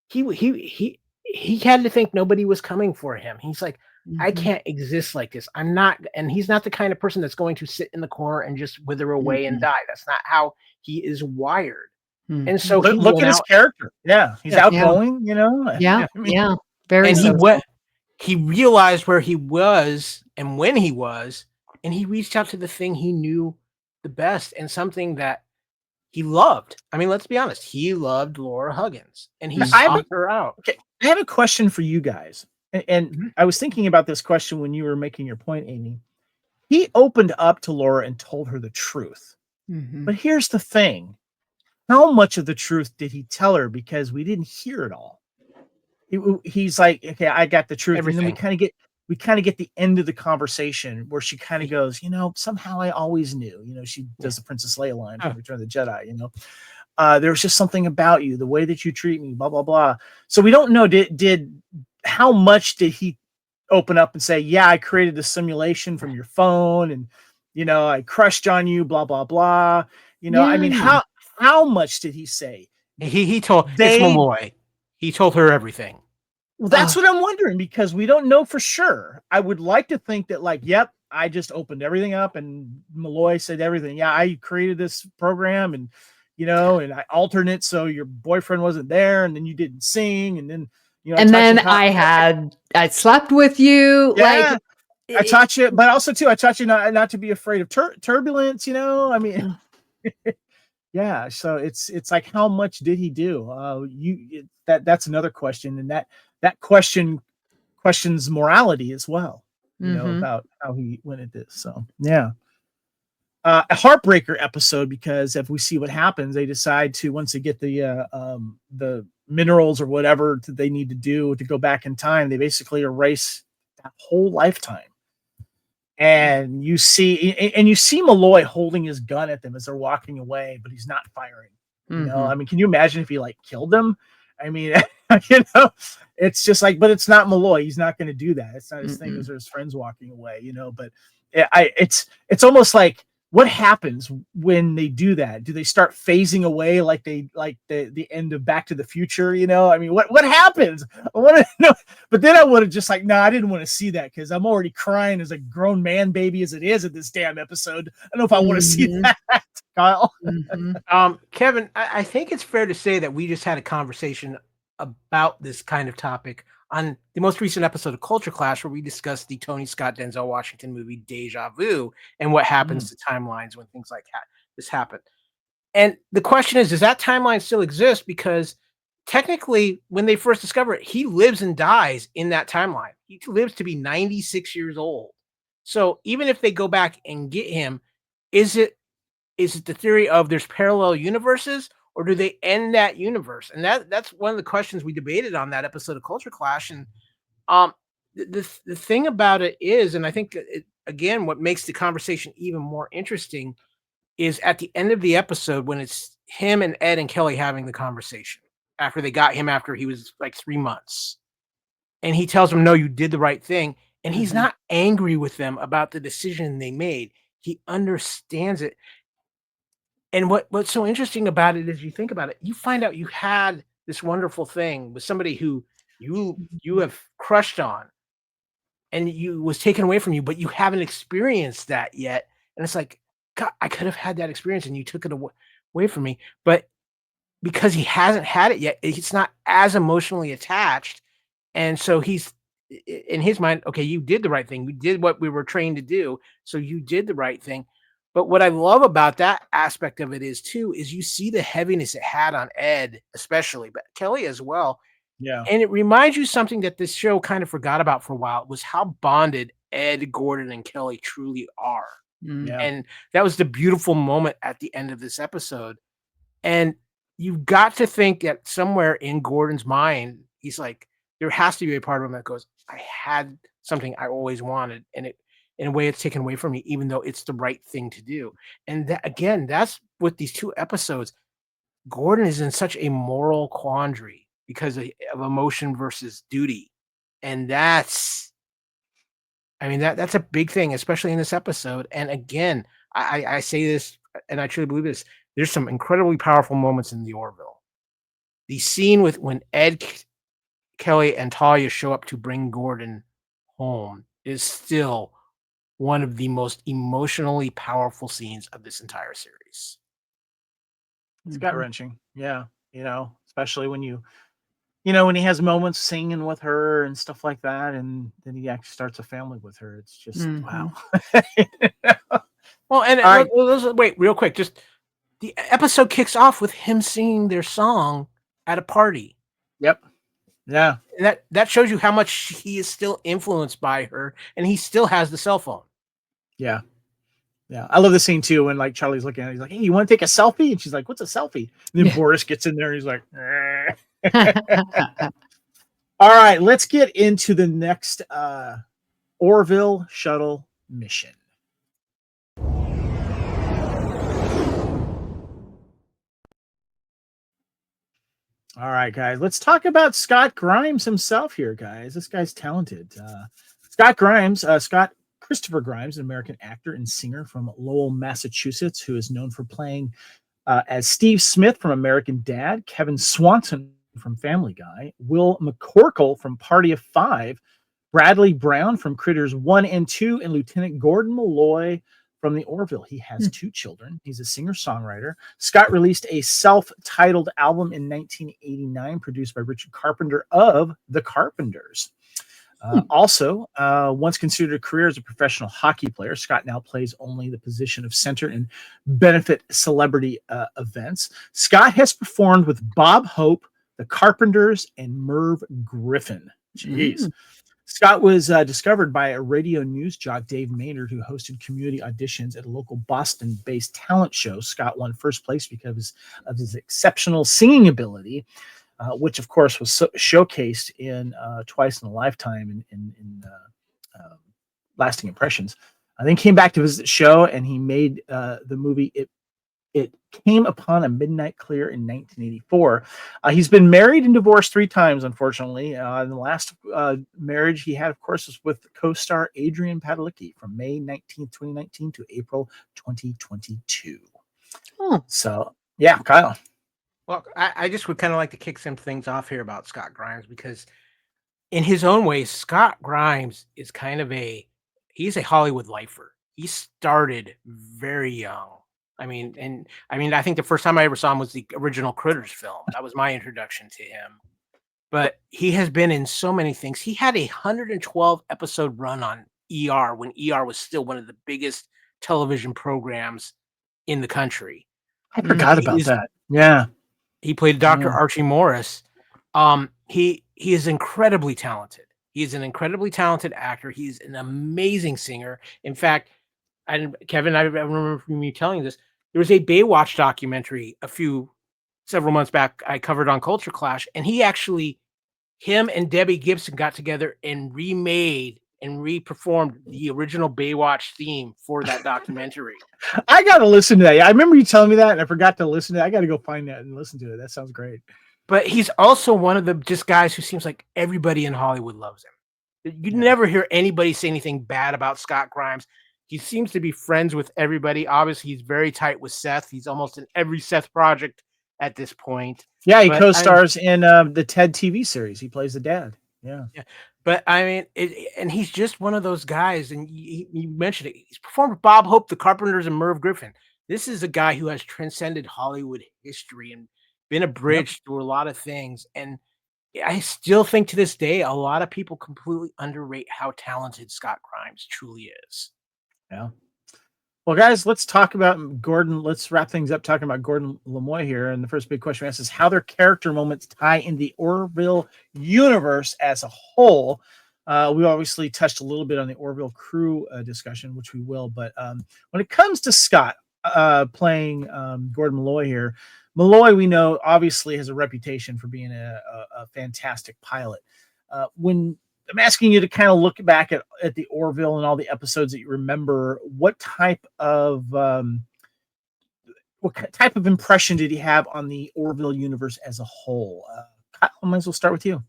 He had to think nobody was coming for him. He's like, I Mm-hmm. can't exist like this. I'm not, and he's not the kind of person that's going to sit in the corner and just wither away and Mhm. die. That's not how he is wired. Mm-hmm. And so he Look went at his out. character. Yeah, he's Yeah. outgoing. You know. Yeah. I mean, Yeah. Very And he so. went. He realized where he was and when he was, and he reached out to the thing he knew the best and something that he loved. I mean, let's be honest. He loved Laura Huggins, and he I have sought her out. okay, I have a question for you guys, and Mhm. I was thinking about this question when you were making your point, Amy. He opened up to Laura and told her the truth, Mm-hmm. but here's the thing: how much of the truth did he tell her? Because we didn't hear it all. He's like, okay, I got the truth, and then we Everything. kind of get the end of the conversation where she kind of goes, somehow I always knew. She does the Princess Leia line from Return of the Jedi. There was just something about you, the way that you treat me, blah blah blah. So we don't know did how much did he open up and say, yeah, I created the simulation from your phone, and I crushed on you, blah blah blah. I mean, Yeah. how much did he say? He told it's They Malloy. He told her everything. Well, that's what I'm wondering, because we don't know for sure. I would like to think that, like, yep, I just opened everything up and Malloy said everything. Yeah, I created this program, and and I altered it so your boyfriend wasn't there, and then you didn't sing, and then And then I slept with you. Yeah, Like I taught you, but also too, I taught you not to be afraid of turbulence. I mean, yeah. So it's like, how much did he do? That's another question, and that questions morality as well. About how he went at this. So yeah. A heartbreaker episode, because if we see what happens, they decide to, once they get the minerals or whatever that they need to do to go back in time, they basically erase that whole lifetime. And you see Malloy holding his gun at them as they're walking away, but he's not firing. I mean, can you imagine if he killed them? I mean, it's just like, but it's not Malloy. He's not going to do that. It's not his thing. Those are his friends walking away, But it's almost like, what happens when they do that? Do they start phasing away like the end of Back to the Future? I mean, what happens? I want to know. But then I would have just I didn't want to see that, because I'm already crying as a grown man baby as it is at this damn episode. I don't know if I want to see that, Kyle. Kevin, I think it's fair to say that we just had a conversation about this kind of topic on the most recent episode of Culture Clash, where we discussed the Tony Scott Denzel Washington movie Deja Vu and what happens to timelines when things like this happen. And the question is, does that timeline still exist? Because technically, when they first discover it, he lives and dies in that timeline. He lives to be 96 years old. So even if they go back and get him, is it the theory of there's parallel universes, or do they end that universe? And that's one of the questions we debated on that episode of Culture Clash. And the thing about it is, and I think again, what makes the conversation even more interesting is at the end of the episode, when it's him and Ed and Kelly having the conversation after they got him after he was like 3 months, and he tells them, no, you did the right thing. And he's not angry with them about the decision they made. He understands it. And what's so interesting about it is, you think about it, you find out you had this wonderful thing with somebody who you have crushed on, and you was taken away from you, but you haven't experienced that yet. And it's like, God, I could have had that experience, and you took it away from me. But because he hasn't had it yet, it's not as emotionally attached. And so he's, in his mind, okay, you did the right thing. You did what we were trained to do. So you did the right thing. But what I love about that aspect of it is you see the heaviness it had on Ed, especially, but Kelly as well. Yeah. And it reminds you something that this show kind of forgot about for a while, was how bonded Ed, Gordon, and Kelly truly are. Yeah. And that was the beautiful moment at the end of this episode. And you've got to think that somewhere in Gordon's mind, he's like, there has to be a part of him that goes, I had something I always wanted, and it in a way it's taken away from me, even though it's the right thing to do. And that again, that's with these 2 episodes. Gordon is in such a moral quandary because of emotion versus duty. And that's a big thing, especially in this episode. And again, I say this, and I truly believe this. There's some incredibly powerful moments in the Orville. The scene with when Ed, Kelly, and Talia show up to bring Gordon home is still one of the most emotionally powerful scenes of this entire series. It's gut wrenching. Yeah. Especially when when he has moments singing with her and stuff like that, and then he actually starts a family with her. It's just wow. Well, and right. Wait, real quick, just the episode kicks off with him singing their song at a party. Yep. Yeah. And that shows you how much he is still influenced by her, and he still has the cell phone. Yeah. Yeah. I love the scene too when like Charlie's looking at it, he's like, hey, you want to take a selfie? And she's like, what's a selfie? And then Boris gets in there and he's like, all right, let's get into the next Orville shuttle mission. All right, guys, let's talk about Scott Grimes himself here, guys. This guy's talented. Scott Christopher Grimes, an American actor and singer from Lowell, Massachusetts, who is known for playing as Steve Smith from American Dad, Kevin Swanson from Family Guy, Will McCorkle from Party of Five, Bradley Brown from Critters 1 and 2, and Lieutenant Gordon Malloy from the Orville. He has 2 children. He's a singer-songwriter. Scott released a self-titled album in 1989, produced by Richard Carpenter of The Carpenters. Also, once considered a career as a professional hockey player, Scott now plays only the position of center in benefit celebrity events. Scott has performed with Bob Hope, The Carpenters, and Merv Griffin. Jeez. Scott was discovered by a radio news jock, Dave Maynard, who hosted community auditions at a local Boston-based talent show. Scott won first place because of his exceptional singing ability, which, of course, was showcased in Twice in a Lifetime in Lasting Impressions. Then came back to visit the show, and he made the movie It Came Upon a Midnight Clear in 1984. He's been married and divorced 3 times, unfortunately. The last marriage he had, of course, was with co-star Adrian Padalecki from May 19th, 2019 to April 2022. So, yeah, Kyle. Well, I just would kind of like to kick some things off here about Scott Grimes, because in his own way, Scott Grimes is he's a Hollywood lifer. He started very young. I think the first time I ever saw him was the original Critters film. That was my introduction to him. But he has been in so many things. He had a 112 episode run on ER when ER was still one of the biggest television programs in the country. I forgot about that. Yeah. He played Dr. Archie Morris. He is incredibly talented. He is an incredibly talented actor. He's an amazing singer. In fact, Kevin, I remember from you telling this, there was a Baywatch documentary several months back I covered on Culture Clash, and him and Debbie Gibson got together and remade and re-performed the original Baywatch theme for that documentary. I got to listen to that. I remember you telling me that, and I forgot to listen to it. I got to go find that and listen to it. That sounds great. But he's also one of the just guys who seems like everybody in Hollywood loves him. You never hear anybody say anything bad about Scott Grimes. He seems to be friends with everybody. Obviously, he's very tight with Seth. He's almost in every Seth project at this point. Yeah, he co-stars in the Ted TV series. He plays the dad. Yeah. But and he's just one of those guys. And you mentioned it. He's performed with Bob Hope, the Carpenters, and Merv Griffin. This is a guy who has transcended Hollywood history and been a bridge through a lot of things. And I still think to this day, a lot of people completely underrate how talented Scott Grimes truly is. Yeah. Well, guys, let's talk about Gordon. Let's wrap things up talking about Gordon Lamoy here. And the first big question we ask is how their character moments tie in the Orville universe as a whole. We obviously touched a little bit on the Orville crew discussion, which we will. But when it comes to Scott, playing Gordon Malloy here. Malloy, we know, obviously has a reputation for being a fantastic pilot. When I'm asking you to kind of look back at the Orville and all the episodes that you remember, what type of impression did he have on the Orville universe as a whole? Kyle, I might as well start with you.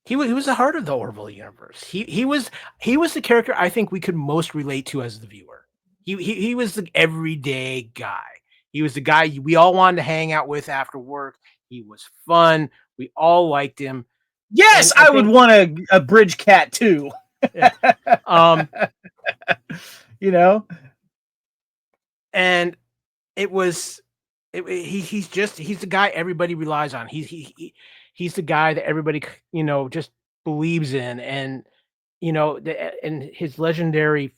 He was the heart of the Orville universe. He was the character I think we could most relate to as the viewer. He was the everyday guy. He was the guy we all wanted to hang out with after work. He was fun. We all liked him. Yes, I would want a bridge cat too. Yeah. You know, and he's the guy everybody relies on. He's the guy that everybody, just believes in, and and his legendary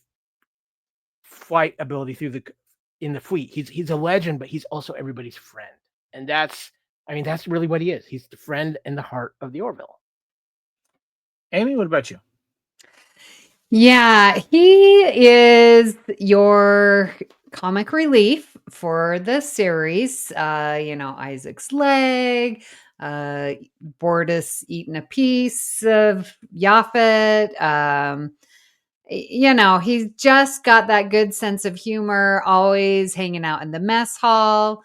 flight ability in the fleet. He's a legend, but he's also everybody's friend, and that's really what he is. He's the friend and the heart of the Orville. Amy, what about you? Yeah, he is your comic relief for the series. Isaac's leg, Bortus eating a piece of Yaphet. He's just got that good sense of humor, always hanging out in the mess hall.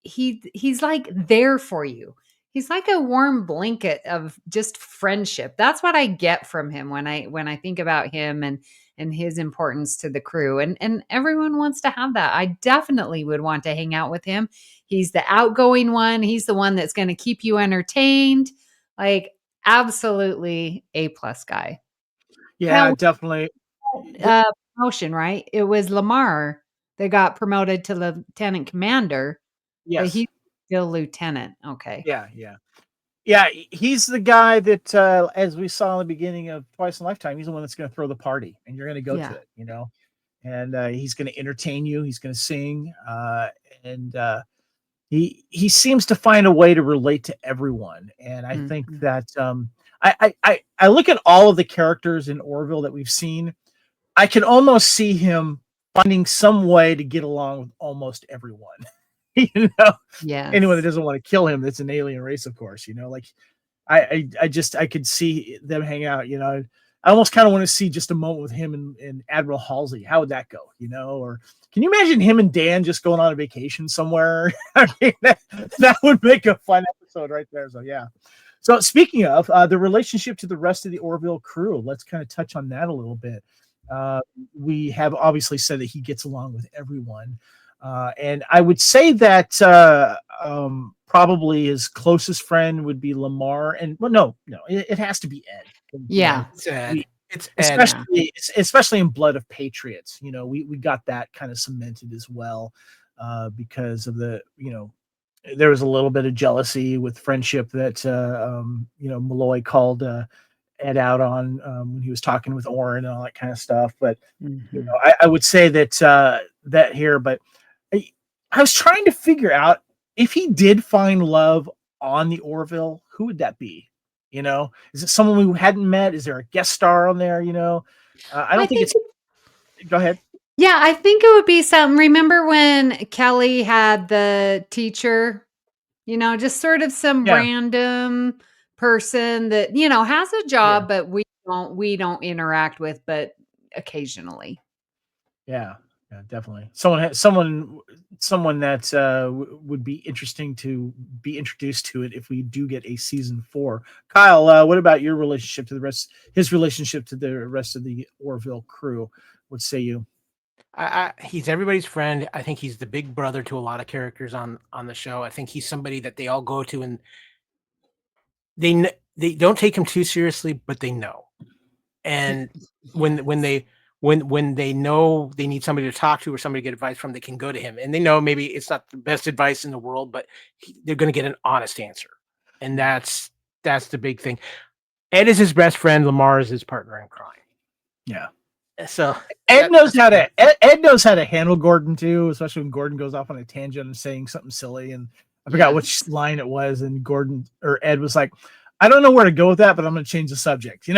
He's like there for you. He's like a warm blanket of just friendship. That's what I get from him when I think about him and his importance to the crew. And everyone wants to have that. I definitely would want to hang out with him. He's the outgoing one. He's the one that's going to keep you entertained. Like, absolutely A+ guy. Yeah, definitely. Promotion, right? It was Lamar that got promoted to lieutenant commander. Yes. But he's still lieutenant. Okay. Yeah. He's the guy that, as we saw in the beginning of Twice in a Lifetime, he's the one that's going to throw the party, and you're going to go to it, and he's going to entertain you. He's going to sing, and he seems to find a way to relate to everyone. And I think that I look at all of the characters in Orville that we've seen. I can almost see him finding some way to get along with almost everyone. Yeah. Anyone that doesn't want to kill him, that's an alien race, of course. Like I could see them hang out. I almost kind of want to see just a moment with him and Admiral Halsey. How would that go? Or can you imagine him and Dan just going on a vacation somewhere? I mean, that would make a fun episode right there. So yeah. So speaking of the relationship to the rest of the Orville crew, let's kind of touch on that a little bit. We have obviously said that he gets along with everyone. And I would say that probably his closest friend would be Lamar. And it has to be Ed. Yeah. It's Ed. It's Ed. Especially in Blood of Patriots. We got that kind of cemented as well because of the, there was a little bit of jealousy with friendship that, Malloy called Ed out on when he was talking with Oren and all that kind of stuff. But, I would say that that here, but I was trying to figure out if he did find love on the Orville, who would that be? Is it someone we hadn't met? Is there a guest star on there? I don't think it's. Go ahead. Yeah, I think it would be something. Remember when Kelly had the teacher, just sort of some random person that, has a job, but we don't interact with, but occasionally. Yeah, definitely. Someone that would be interesting to be introduced to it if we do get a season 4. Kyle, what about your relationship to his relationship to the rest of the Orville crew? What say you? He's everybody's friend. I think he's the big brother to a lot of characters on the show. I think he's somebody that they all go to, and they don't take him too seriously, but they know. And when they know they need somebody to talk to or somebody to get advice from, they can go to him. And they know maybe it's not the best advice in the world, but they're going to get an honest answer. And that's the big thing. Ed is his best friend. Lamar is his partner in crime. Yeah. So Ed knows how to handle Gordon too, especially when Gordon goes off on a tangent and saying something silly. And I forgot which line it was. And Ed was like, I don't know where to go with that, but I'm going to change the subject,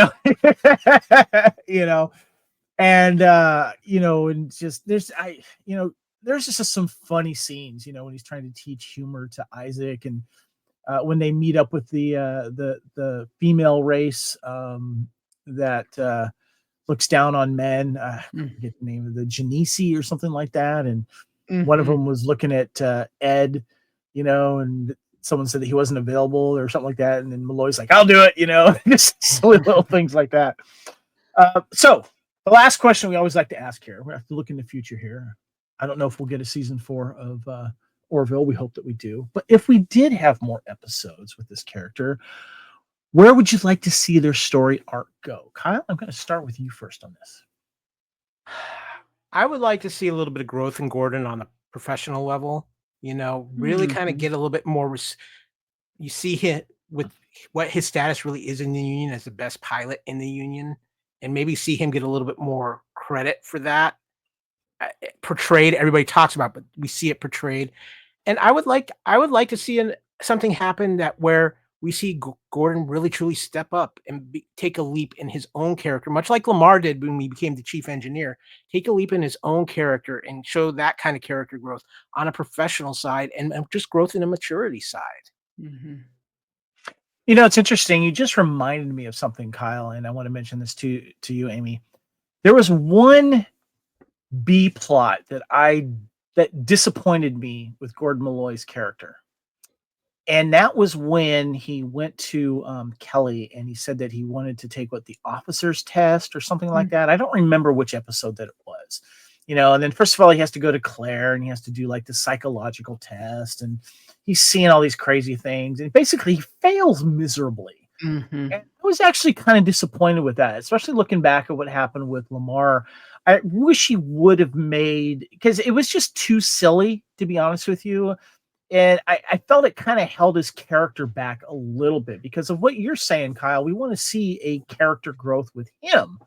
And and just there's just some funny scenes, when he's trying to teach humor to Isaac, and when they meet up with the female race that looks down on men. I forget the name of the Genesi or something like that, and one of them was looking at Ed, and someone said that he wasn't available or something like that, and then Malloy's like, "I'll do it," just silly little things like that. So the last question we always like to ask here, we have to look in the future here. I don't know if we'll get a season 4 of Orville. We hope that we do. But if we did have more episodes with this character, where would you like to see their story arc go? Kyle, I'm going to start with you first on this. I would like to see a little bit of growth in Gordon on a professional level. Really kind of get a little bit more. You see him with what his status really is in the union as the best pilot in the union, and maybe see him get a little bit more credit for that. Portrayed, everybody talks about, but we see it portrayed. And I would like to see something happen where we see Gordon really truly step up and take a leap in his own character, much like Lamar did when he became the chief engineer. Take a leap in his own character and show that kind of character growth on a professional side and just growth in a maturity side. It's interesting. You just reminded me of something, Kyle, and I want to mention this to you, Amy. There was one B plot that disappointed me with Gordon Malloy's character. And that was when he went to Kelly and he said that he wanted to take the officer's test or something like that. I don't remember which episode that it was, and then first of all, he has to go to Claire and he has to do the psychological test, and he's seeing all these crazy things, and basically he fails miserably. And I was actually kind of disappointed with that, especially looking back at what happened with Lamar. I wish he would have made, because it was just too silly, to be honest with you. And I felt it kind of held his character back a little bit because of what you're saying, Kyle. We want to see a character growth with him,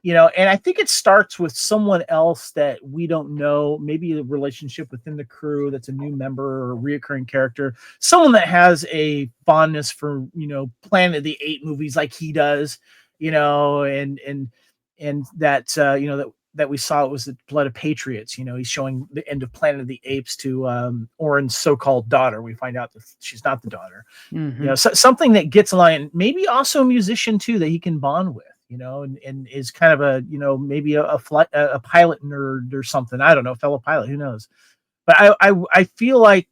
and I think it starts with someone else that we don't know, maybe a relationship within the crew that's a new member or a reoccurring character, someone that has a fondness for, Planet of the Apes movies like he does, and that, that we saw it was the Blood of Patriots. He's showing the end of Planet of the Apes to Oren's so-called daughter. We find out that she's not the daughter. Something that gets along, and maybe also a musician too that he can bond with. And is kind of a maybe a pilot nerd or something. I don't know, fellow pilot. Who knows? But I feel like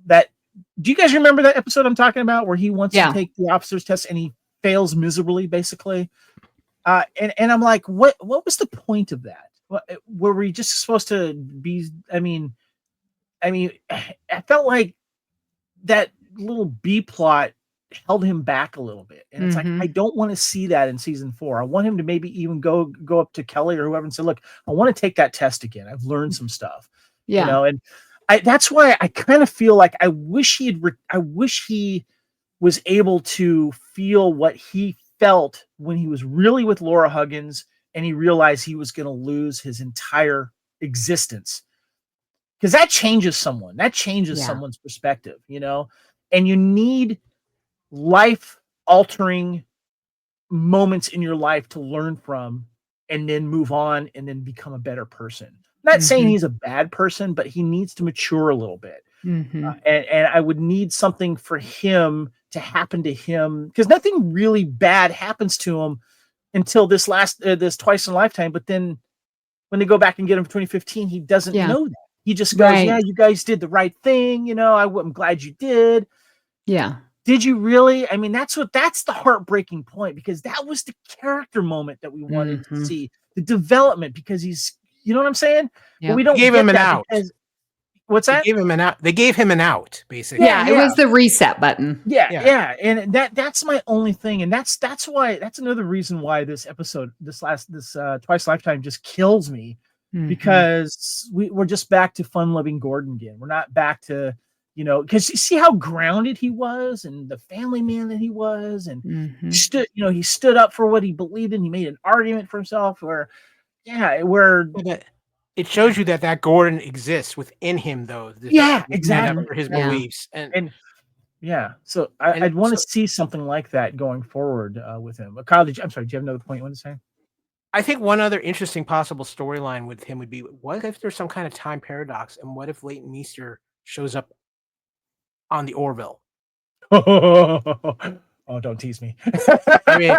that. Do you guys remember that episode I'm talking about where he wants to take the officer's test and he fails miserably, basically? And I'm like, what was the point of that? Were we just supposed to be? I mean, I felt like that little B plot held him back a little bit, and it's like I don't want to see that in season 4. I want him to maybe even go up to Kelly or whoever and say, "Look, I want to take that test again. I've learned some stuff." And that's why I kind of feel like I wish he was able to feel what he felt when he was really with Laura Huggins and he realized he was going to lose his entire existence, because that changes someone. That changes someone's perspective, and you need life-altering moments in your life to learn from and then move on and then become a better person. I'm not saying he's a bad person, but he needs to mature a little bit. And I would need something for him to happen to him, because nothing really bad happens to him until this Twice in a Lifetime. But then when they go back and get him for 2015, he doesn't know that. He just goes, "Yeah, you guys did the right thing. I'm glad you did." Yeah. Did you really? I mean, that's the heartbreaking point, because that was the character moment that we wanted to see, the development, because he's, you know what I'm saying? Yeah. But we don't Gave him an out. What's that? They gave him an out. They gave him an out, basically. Yeah, it was the reset button. Yeah. And that's my only thing. And that's why, that's another reason why this episode, this Twice Lifetime just kills me, because we're just back to fun-loving Gordon again. We're not back to, because you see how grounded he was and the family man that he was, and he stood up for what he believed in. He made an argument for himself it shows you that Gordon exists within him, though. Exactly. For his beliefs. So I'd want to see something like that going forward with him. Kyle, do you have another point you want to say? I think one other interesting possible storyline with him would be, what if there's some kind of time paradox, and what if Leighton Meester shows up on the Orville? Oh, don't tease me. I mean,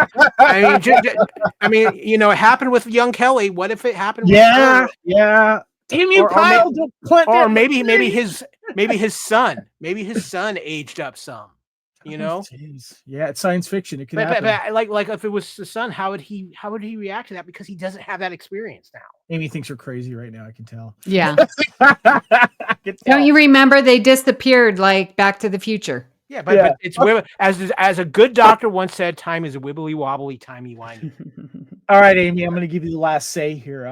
it happened with young Kelly. What if it happened with her? Yeah. Damn you, Kyle! Don't plant Or that maybe his son aged up some. Jeez. Yeah, it's science fiction. It could But happen. like if it was the son, how would he react to that? Because he doesn't have that experience now. Amy thinks you're crazy right now. I can tell. Yeah. I can tell. Don't you remember they disappeared like Back to the Future? Yeah, but it's as a good doctor once said, time is a wibbly wobbly, timey wimey. All right, Amy, I'm going to give you the last say here.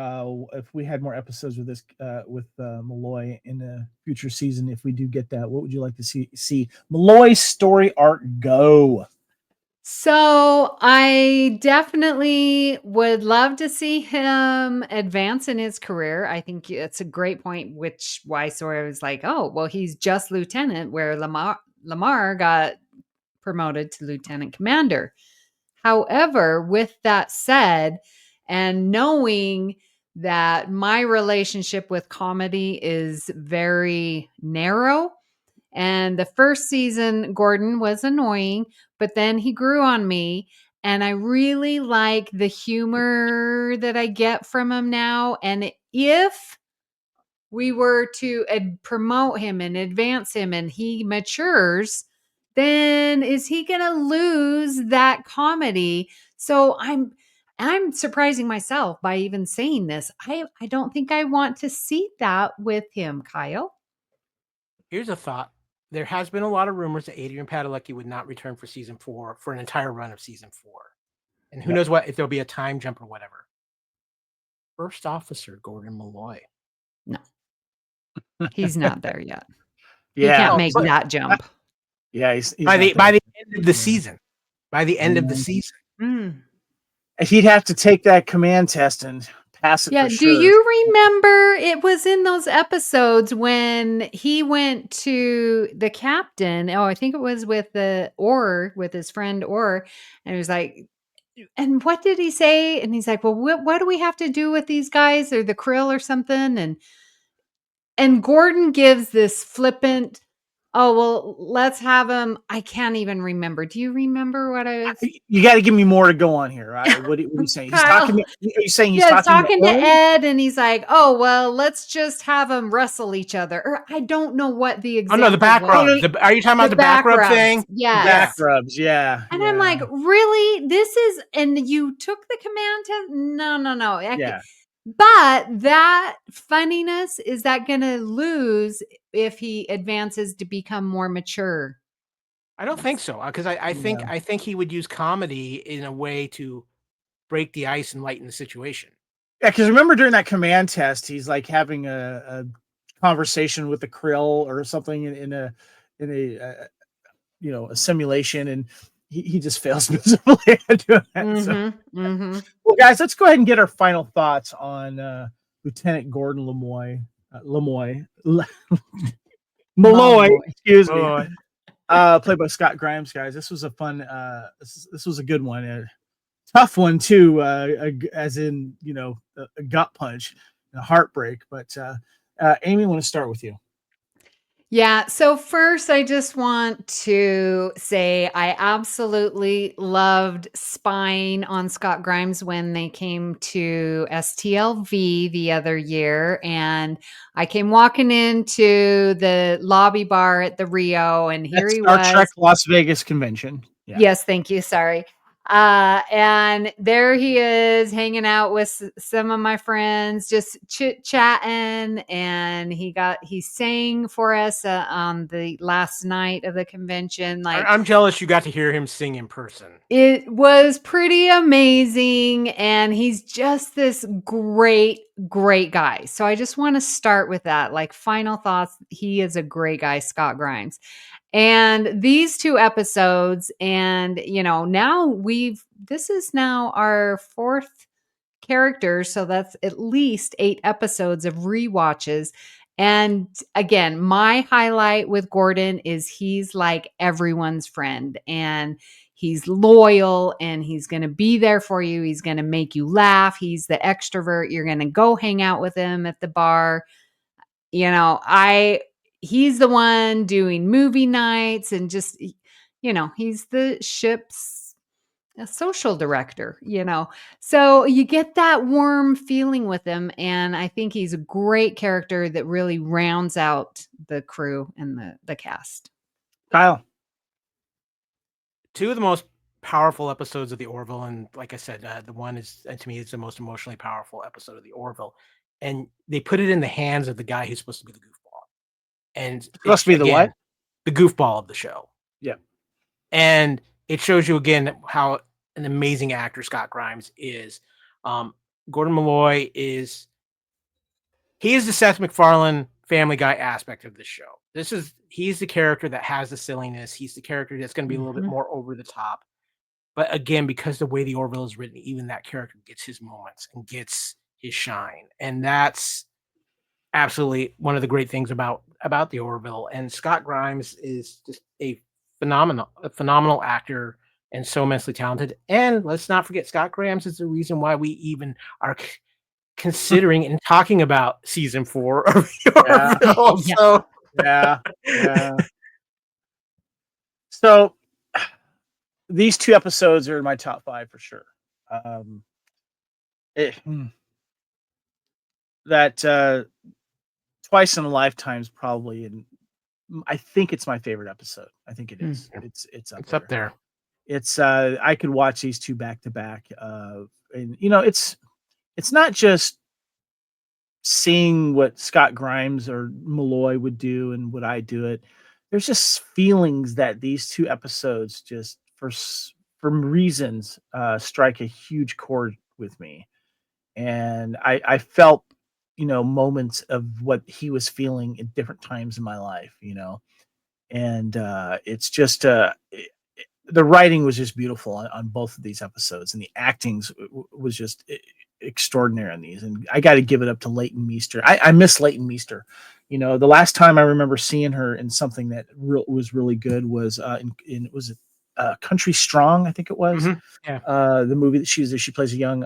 If we had more episodes with this, with Malloy in the future season, if we do get that, what would you like to see Malloy's story arc go? So I definitely would love to see him advance in his career. I think it's a great point, why Sawyer was like, oh, well, he's just lieutenant, where Lamar got promoted to lieutenant commander. However, with that said, and knowing that my relationship with comedy is very narrow, and the first season, Gordon was annoying, but then he grew on me. And I really like the humor that I get from him now. And if we were to promote him and advance him and he matures, then is he going to lose that comedy? So I'm surprising myself by even saying this. I don't think I want to see that with him, Kyle. Here's a thought. There has been a lot of rumors that Adrian Padalecki would not return for season 4 for an entire run of season 4. And who knows if there'll be a time jump or whatever. First Officer Gordon Malloy. No. He's not there yet. Yeah. He can't make that jump. Yeah, he's by the end of the season. By the end of the season. He'd have to take that command test and pass it. Yeah. For sure. Do you remember it was in those episodes when he went to the captain? Oh, I think it was with with his friend Orr, and he was like, and what did he say? And he's like, well, what do we have to do with these guys, or the krill or something? And Gordon gives this flippant, oh, well, let's have him. I can't even remember. Do you remember what I was? You got to give me more to go on here. Right? What are you saying? He's talking. Are you saying he's talking to Ed, and he's like, "Oh, well, let's just have them wrestle each other." Or I don't know what the example. Oh no, the back rub. Are you talking about the back rub thing? Yeah, back rubs. Yeah. And I'm like, really? This is, and you took the command test? No. Yeah. But that funniness, is that going to lose if he advances to become more mature? I don't think so, because I think he would use comedy in a way to break the ice and lighten the situation. Yeah, because remember during that command test, he's like having a conversation with the krill or something in a a simulation, and he just fails miserably at doing that. Well, guys, let's go ahead and get our final thoughts on Lieutenant Gordon Malloy. Excuse me. Played by Scott Grimes, guys. This was a fun. This was a good one. A tough one too, as in a gut punch, a heartbreak. But Amy, I want to start with you. Yeah. So first, I just want to say I absolutely loved spying on Scott Grimes when they came to STLV the other year. And I came walking into the lobby bar at the Rio, and here he was. Star Trek Las Vegas convention. Yeah. Yes. Thank you. Sorry. And there he is hanging out with some of my friends, just chit chatting. And he sang for us on the last night of the convention. Like, I'm jealous you got to hear him sing in person. It was pretty amazing. And he's just this great guy. So I just want to start with that. Like, final thoughts. He is a great guy, Scott Grimes. And these 2 episodes, and now this is now our 4th character, so that's at least 8 episodes of rewatches. And again, my highlight with Gordon is he's like everyone's friend, and he's loyal and he's going to be there for you. He's going to make you laugh. He's the extrovert. You're going to go hang out with him at the bar. He's the one doing movie nights and just, he's the ship's social director, So you get that warm feeling with him. And I think he's a great character that really rounds out the crew and the cast. Kyle. Two of the most powerful episodes of the Orville, and like I said, the one is, to me, is the most emotionally powerful episode of the Orville. And they put it in the hands of the guy who's supposed to be the goofball. And Supposed to be the what? The goofball of the show. Yeah. And it shows you again how an amazing actor Scott Grimes is. Gordon Malloy is the Seth MacFarlane Family Guy aspect of the show. He's the character that has the silliness. He's the character that's going to be a little bit more over the top. But again, because the way the Orville is written, even that character gets his moments and gets his shine. And that's absolutely one of the great things about the Orville. And Scott Grimes is just a phenomenal actor and so immensely talented. And let's not forget, Scott Grimes is the reason why we even are considering and talking about season 4 of the Orville. So yeah. So these 2 episodes are in my top 5 for sure. That Twice in a Lifetime is probably, and I think it's my favorite episode. I think it is. It's up there. It's I could watch these 2 back to back. And it's not just seeing what Scott Grimes or Malloy would do and would I do it. There's just feelings that these 2 episodes just for reasons strike a huge chord with me. And I felt, moments of what he was feeling at different times in my life, and it's just the writing was just beautiful on both of these episodes, and the acting was just extraordinary on these. And I got to give it up to Leighton Meester. I miss Leighton Meester. The last time I remember seeing her in something that was really good was was Country Strong, I think it was. The movie that she plays a young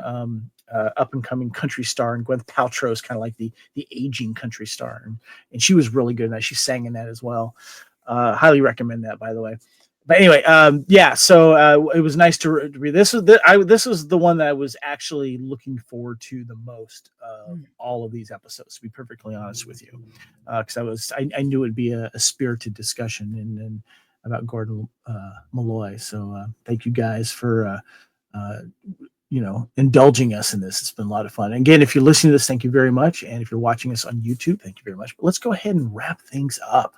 up and coming country star, and Gwyneth Paltrow is kind of like the aging country star, and she was really good in that. She sang in that as well. Highly recommend that, by the way. But anyway, so it was nice to read. This was the one that I was actually looking forward to the most of all of these episodes, to be perfectly honest with you, because I knew it'd be a spirited discussion and about Gordon Malloy. So thank you guys for indulging us in this. It's been a lot of fun. And again, if you're listening to this, thank you very much. And if you're watching us on YouTube, thank you very much. But let's go ahead and wrap things up.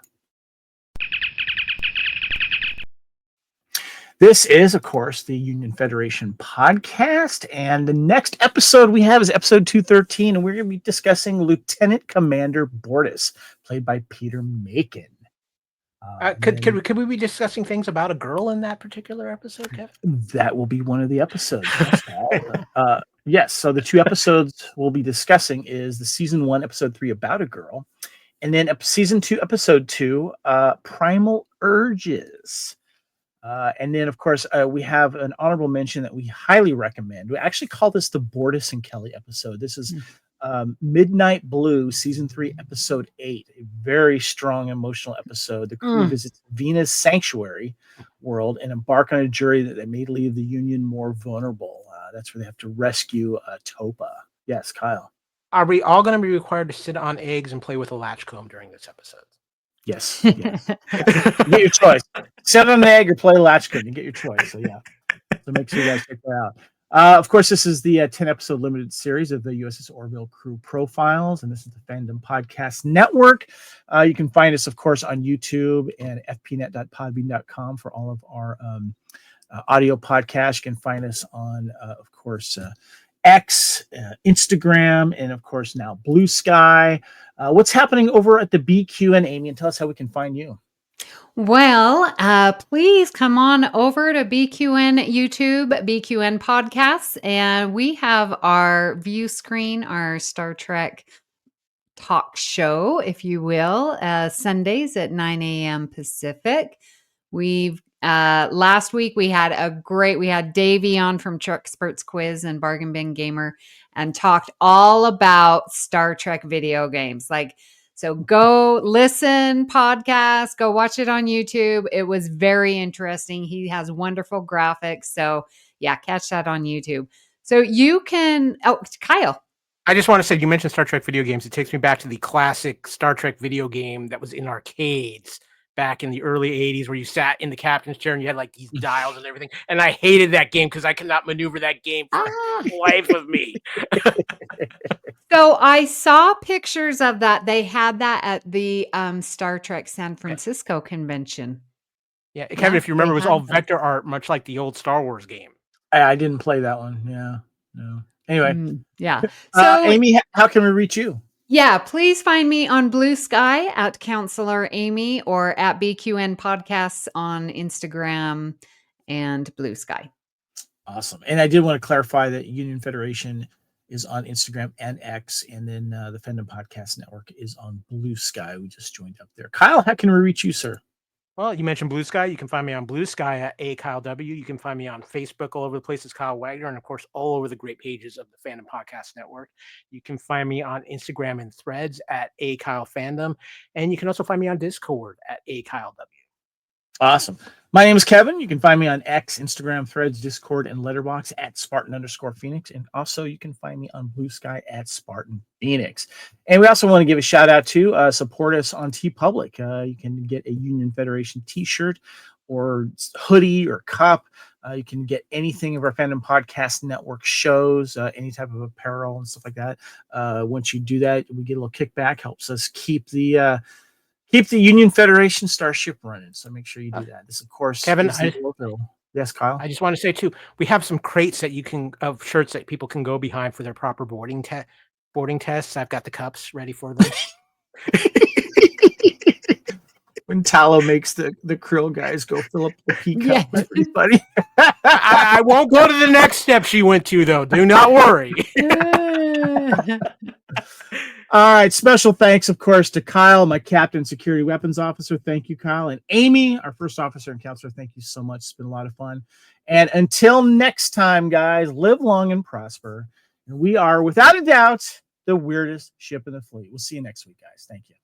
This is, of course, the Union Federation podcast, and the next episode we have is episode 213, and we're going to be discussing Lieutenant Commander Bortus, played by Peter Macon. Could we be discussing things about a girl in that particular episode, Kevin? That will be one of the episodes. Yes, so the 2 episodes we'll be discussing is the season 1, episode 3, About a Girl, and then season 2, episode 2, Primal Urges. And then, of course, we have an honorable mention that we highly recommend. We actually call this the Bortus and Kelly episode. This is Midnight Blue, season 3, episode 8. A very strong emotional episode. The crew visits Venus Sanctuary world and embark on a journey that may leave the Union more vulnerable. That's where they have to rescue Topa. Yes, Kyle. Are we all going to be required to sit on eggs and play with a latchcomb during this episode? Yes. You get your choice. Sit on an egg or play latchkey. You get your choice. So yeah. So make sure you guys check that out. Of course, this is the 10-episode limited series of the USS Orville crew profiles, and this is the Fandom Podcast Network. You can find us, of course, on YouTube and fpnet.podbean.com for all of our audio podcasts. You can find us on, of course, X, Instagram, and of course now Blue Sky. What's happening over at the BQN, Amy, and tell us how we can find you. Well, please come on over to BQN YouTube, BQN Podcasts, and we have our view screen, our Star Trek talk show, if you will, Sundays at 9 a.m. Pacific. We've last week we had Davey on from Truck Experts Quiz and Bargain Bin Gamer and talked all about Star Trek video games. So go listen, podcast, go watch it on YouTube. It was very interesting. He has wonderful graphics. So yeah, catch that on YouTube. So you can, Kyle. I just want to say, you mentioned Star Trek video games. It takes me back to the classic Star Trek video game that was in arcades back in the early 80s, where you sat in the captain's chair and you had like these dials and everything. And I hated that game because I could not maneuver that game for the life of me. So I saw pictures of that. They had that at the Star Trek San Francisco convention. Yeah, Kevin, if you remember, it was all vector art, much like the old Star Wars game. I didn't play that one. Yeah, no. Anyway, yeah. So, Amy, how can we reach you? Yeah, please find me on Blue Sky at Counselor Amy or at BQN Podcasts on Instagram and Blue Sky. Awesome. And I did want to clarify that Union Federation is on Instagram and X, and then the Fandom Podcast Network is on Blue Sky. We just joined up there. Kyle, how can we reach you, sir? Well, you mentioned Blue Sky. You can find me on Blue Sky at @KyleW. You can find me on Facebook all over the place as Kyle Wagner, and of course, all over the great pages of the Fandom Podcast Network. You can find me on Instagram and Threads at @KyleFandom, and you can also find me on Discord at @KyleW. Awesome. My name is Kevin. You can find me on X, Instagram, Threads, Discord, and Letterboxd at Spartan_Phoenix. And also you can find me on Blue Sky at Spartan Phoenix. And we also want to give a shout out to support us on TeePublic. You can get a Union Federation t-shirt or hoodie or cup. You can get anything of our Fandom Podcast Network shows, any type of apparel and stuff like that. Once you do that, we get a little kickback, helps us keep the Union Federation starship running. So make sure you do that. This, of course, Kevin, yes, Kyle. I just want to say too, we have some crates that of shirts that people can go behind for their proper boarding tests. I've got the cups ready for them. When Tallow makes the Krill guys go fill up the pea cup for everybody. I won't go to the next step she went to, though. Do not worry. All right. Special thanks, of course, to Kyle, my Captain Security Weapons Officer. Thank you, Kyle. And Amy, our first officer and counselor. Thank you so much. It's been a lot of fun. And until next time, guys, live long and prosper. And we are, without a doubt, the weirdest ship in the fleet. We'll see you next week, guys. Thank you.